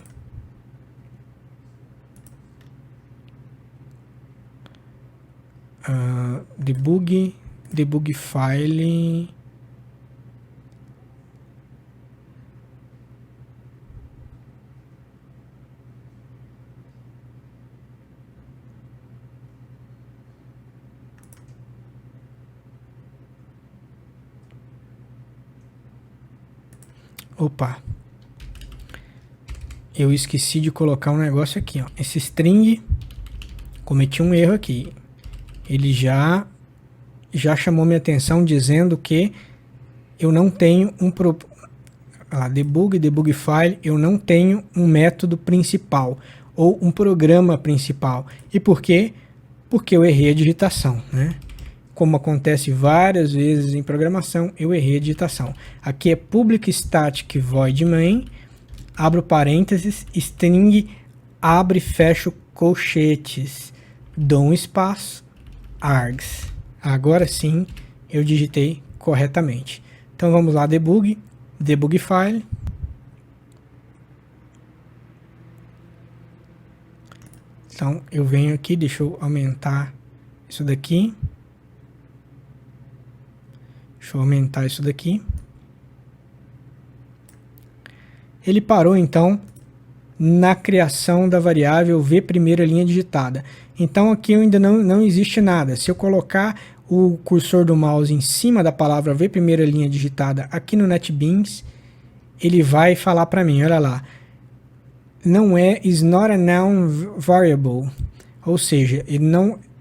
S1: Debug file. Opa, eu esqueci de colocar um negócio aqui, ó. Esse string, cometi um erro aqui. Ele já chamou minha atenção dizendo que eu não tenho debug file, eu não tenho um método principal ou um programa principal. E por quê? Porque eu errei a digitação, né? Como acontece várias vezes em programação, eu errei a digitação. Aqui é public static void main, abro parênteses, string, abre e fecho colchetes, dou um espaço, args. Agora sim, eu digitei corretamente. Então vamos lá, debug file. Então eu venho aqui, deixa eu aumentar isso daqui. Deixa eu aumentar isso daqui. Ele parou então na criação da variável V primeira linha digitada. Então aqui ainda não existe nada. Se eu colocar o cursor do mouse em cima da palavra V primeira linha digitada aqui no NetBeans, ele vai falar para mim, olha lá, is not a noun variable, ou seja, ele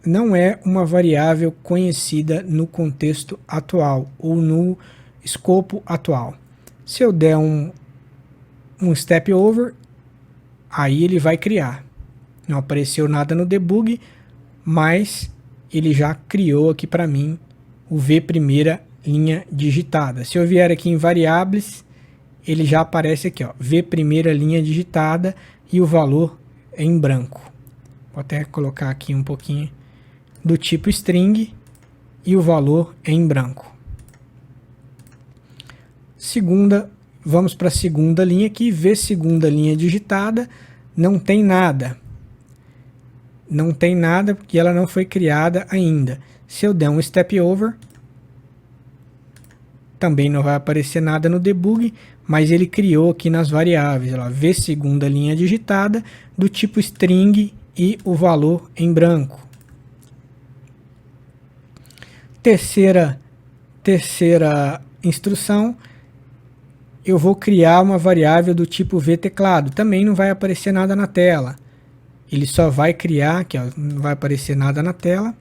S1: não é uma variável conhecida no contexto atual ou no escopo atual. Se eu der um step over, aí ele vai criar. Não apareceu nada no debug, mas ele já criou aqui para mim o V primeira linha digitada. Se eu vier aqui em variáveis, ele já aparece aqui, ó, V primeira linha digitada e o valor é em branco. Vou até colocar aqui um pouquinho do tipo string e o valor é em branco. Vamos para a segunda linha aqui, V segunda linha digitada, não tem nada. Não tem nada porque ela não foi criada ainda. Se eu der um step over, também não vai aparecer nada no debug, mas ele criou aqui nas variáveis, ó, V segunda linha digitada, do tipo string e o valor em branco. Terceira instrução, eu vou criar uma variável do tipo vTeclado. Também não vai aparecer nada na tela. Ele só vai criar, aqui, ó, não vai aparecer nada na tela.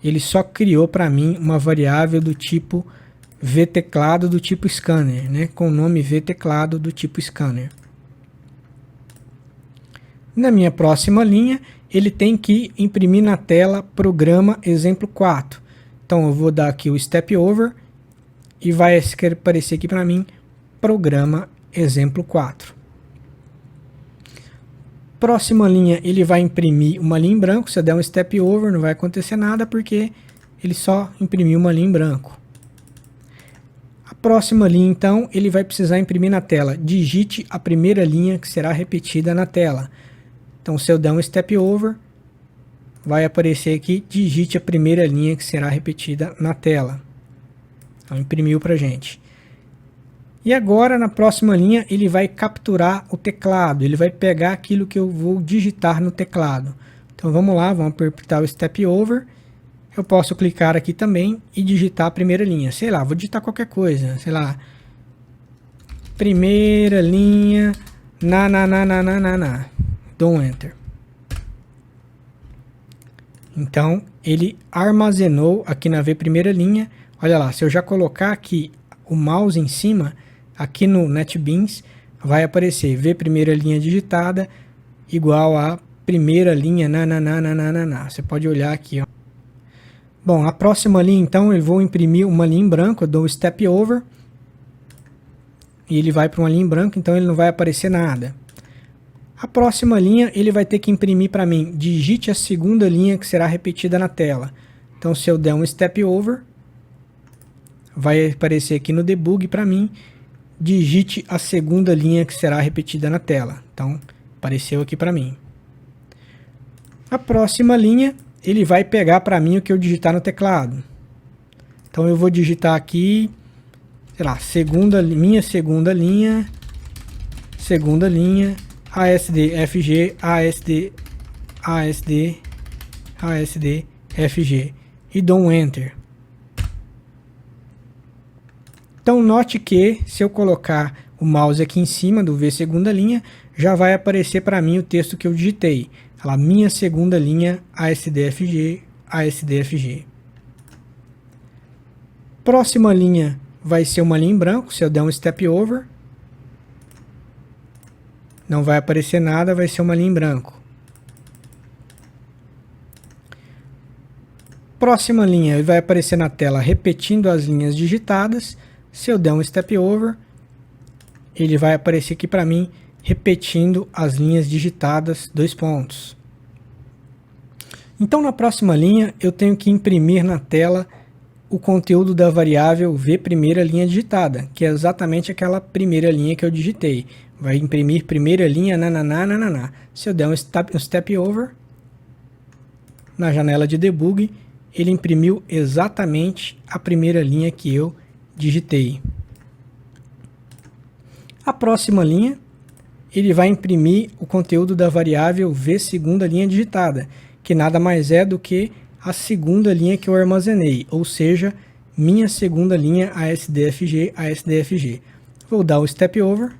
S1: Ele só criou para mim uma variável do tipo vTeclado do tipo scanner, né, com o nome vTeclado do tipo scanner. Na minha próxima linha, ele tem que imprimir na tela programa exemplo 4. Então eu vou dar aqui o step over e vai aparecer aqui para mim programa exemplo 4. Próxima linha, ele vai imprimir uma linha em branco. Se eu der um step over, não vai acontecer nada porque ele só imprimiu uma linha em branco. A próxima linha, então, ele vai precisar imprimir na tela. Digite a primeira linha que será repetida na tela. Então, se eu der um step over, vai aparecer aqui, digite a primeira linha que será repetida na tela. Então, imprimiu para a gente. E agora, na próxima linha, ele vai capturar o teclado. Ele vai pegar aquilo que eu vou digitar no teclado. Então, vamos lá, vamos apertar o step over. Eu posso clicar aqui também e digitar a primeira linha. Sei lá, vou digitar qualquer coisa. Sei lá, primeira linha, na. Dou um enter. Então, ele armazenou aqui na V primeira linha. Olha lá, se eu já colocar aqui o mouse em cima, aqui no NetBeans, vai aparecer V primeira linha digitada igual a primeira linha, na. Você pode olhar aqui, ó. Bom, a próxima linha, então, eu vou imprimir uma linha em branco, eu dou um step over, e ele vai para uma linha em branco, então ele não vai aparecer nada. A próxima linha, ele vai ter que imprimir para mim, digite a segunda linha que será repetida na tela. Então, se eu der um step over, vai aparecer aqui no debug para mim, digite a segunda linha que será repetida na tela. Então, apareceu aqui para mim. A próxima linha, ele vai pegar para mim o que eu digitar no teclado. Então eu vou digitar aqui, sei lá, minha segunda linha, ASD, FG e dou um enter. Então note que se eu colocar o mouse aqui em cima do V segunda linha, já vai aparecer para mim o texto que eu digitei. A minha segunda linha, ASDFG. Próxima linha vai ser uma linha em branco. Se eu der um step over, não vai aparecer nada, vai ser uma linha em branco. Próxima linha vai aparecer na tela repetindo as linhas digitadas. Se eu der um step over, ele vai aparecer aqui para mim repetindo as linhas digitadas, dois pontos. Então, na próxima linha, eu tenho que imprimir na tela o conteúdo da variável V primeira linha digitada, que é exatamente aquela primeira linha que eu digitei. Vai imprimir primeira linha, na. Se eu der um step over, na janela de debug, ele imprimiu exatamente a primeira linha que eu digitei. A próxima linha, ele vai imprimir o conteúdo da variável V segunda linha digitada, que nada mais é do que a segunda linha que eu armazenei, ou seja, minha segunda linha ASDFG. Vou dar o step over.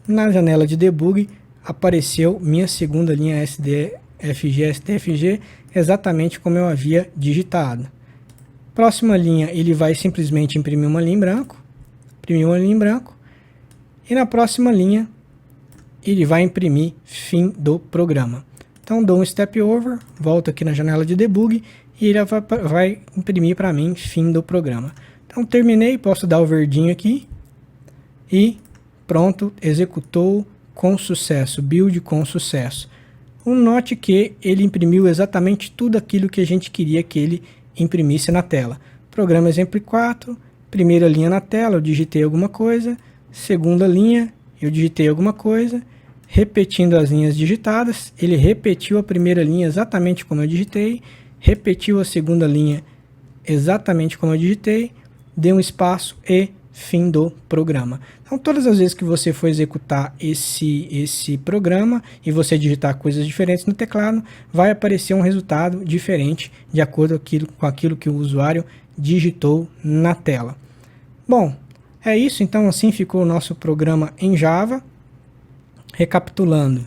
S1: Na janela de debug apareceu minha segunda linha ASDFG, exatamente como eu havia digitado. Próxima linha, ele vai simplesmente imprimir uma linha em branco. E na próxima linha, ele vai imprimir fim do programa. Então dou um step over, volto aqui na janela de debug e ele vai imprimir para mim fim do programa. Então terminei, posso dar o verdinho aqui e pronto, executou com sucesso, build com sucesso. Note que ele imprimiu exatamente tudo aquilo que a gente queria que ele imprimisse na tela. Programa exemplo 4, primeira linha na tela, eu digitei alguma coisa, segunda linha, eu digitei alguma coisa, repetindo as linhas digitadas, ele repetiu a primeira linha exatamente como eu digitei, repetiu a segunda linha exatamente como eu digitei, deu um espaço e fim do programa. Então, todas as vezes que você for executar esse programa e você digitar coisas diferentes no teclado, vai aparecer um resultado diferente de acordo com aquilo que o usuário digitou na tela. Bom, é isso. Então, assim ficou o nosso programa em Java. Recapitulando,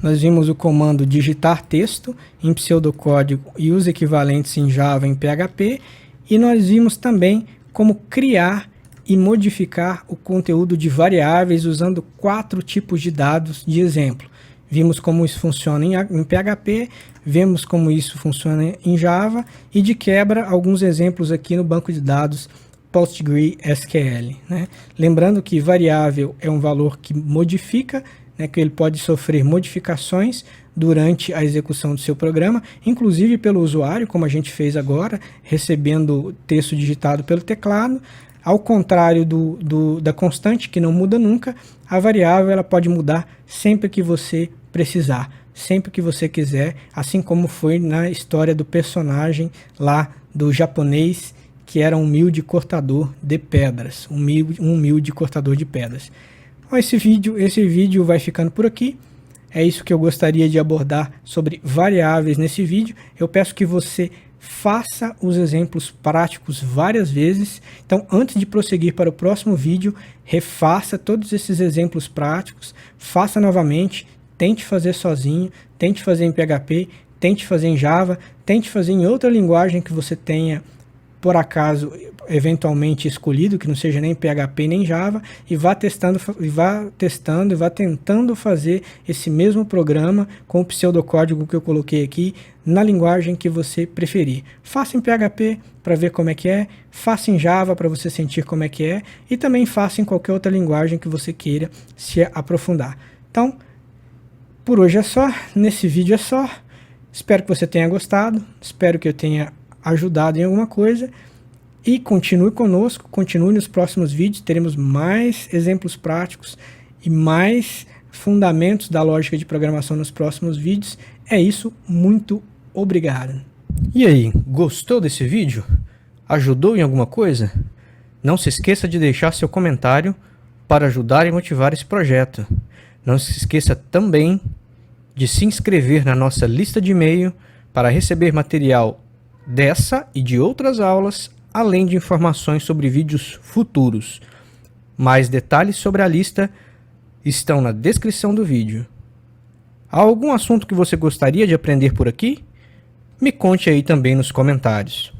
S1: nós vimos o comando digitar texto em pseudocódigo e os equivalentes em Java em PHP, e nós vimos também como criar e modificar o conteúdo de variáveis usando 4 tipos de dados de exemplo. Vimos como isso funciona em PHP, vemos como isso funciona em Java e de quebra alguns exemplos aqui no banco de dados PostgreSQL, né? Lembrando que variável é um valor que modifica, né, que ele pode sofrer modificações durante a execução do seu programa, inclusive pelo usuário, como a gente fez agora, recebendo texto digitado pelo teclado. Ao contrário da constante, que não muda nunca, a variável ela pode mudar sempre que você precisar, sempre que você quiser, assim como foi na história do personagem lá do japonês, que era um humilde cortador de pedras, um humilde cortador de pedras. Então, esse vídeo vai ficando por aqui. É isso que eu gostaria de abordar sobre variáveis nesse vídeo. Eu peço que você faça os exemplos práticos várias vezes. Então, antes de prosseguir para o próximo vídeo, refaça todos esses exemplos práticos, faça novamente, tente fazer sozinho, tente fazer em PHP, tente fazer em Java, tente fazer em outra linguagem que você tenha por acaso eventualmente escolhido, que não seja nem PHP nem Java, e vá testando e vá tentando fazer esse mesmo programa com o pseudocódigo que eu coloquei aqui na linguagem que você preferir. Faça em PHP para ver como é que é, faça em Java para você sentir como é que é, e também faça em qualquer outra linguagem que você queira se aprofundar. Então, por hoje é só, nesse vídeo é só. Espero que você tenha gostado, espero que eu tenha ajudado em alguma coisa, e continue conosco, continue nos próximos vídeos, teremos mais exemplos práticos e mais fundamentos da lógica de programação nos próximos vídeos. É isso, muito obrigado. E aí, gostou desse vídeo? Ajudou em alguma coisa? Não se esqueça de deixar seu comentário para ajudar e motivar esse projeto. Não se esqueça também de se inscrever na nossa lista de e-mail para receber material dessa e de outras aulas, além de informações sobre vídeos futuros. Mais detalhes sobre a lista estão na descrição do vídeo. Há algum assunto que você gostaria de aprender por aqui? Me conte aí também nos comentários.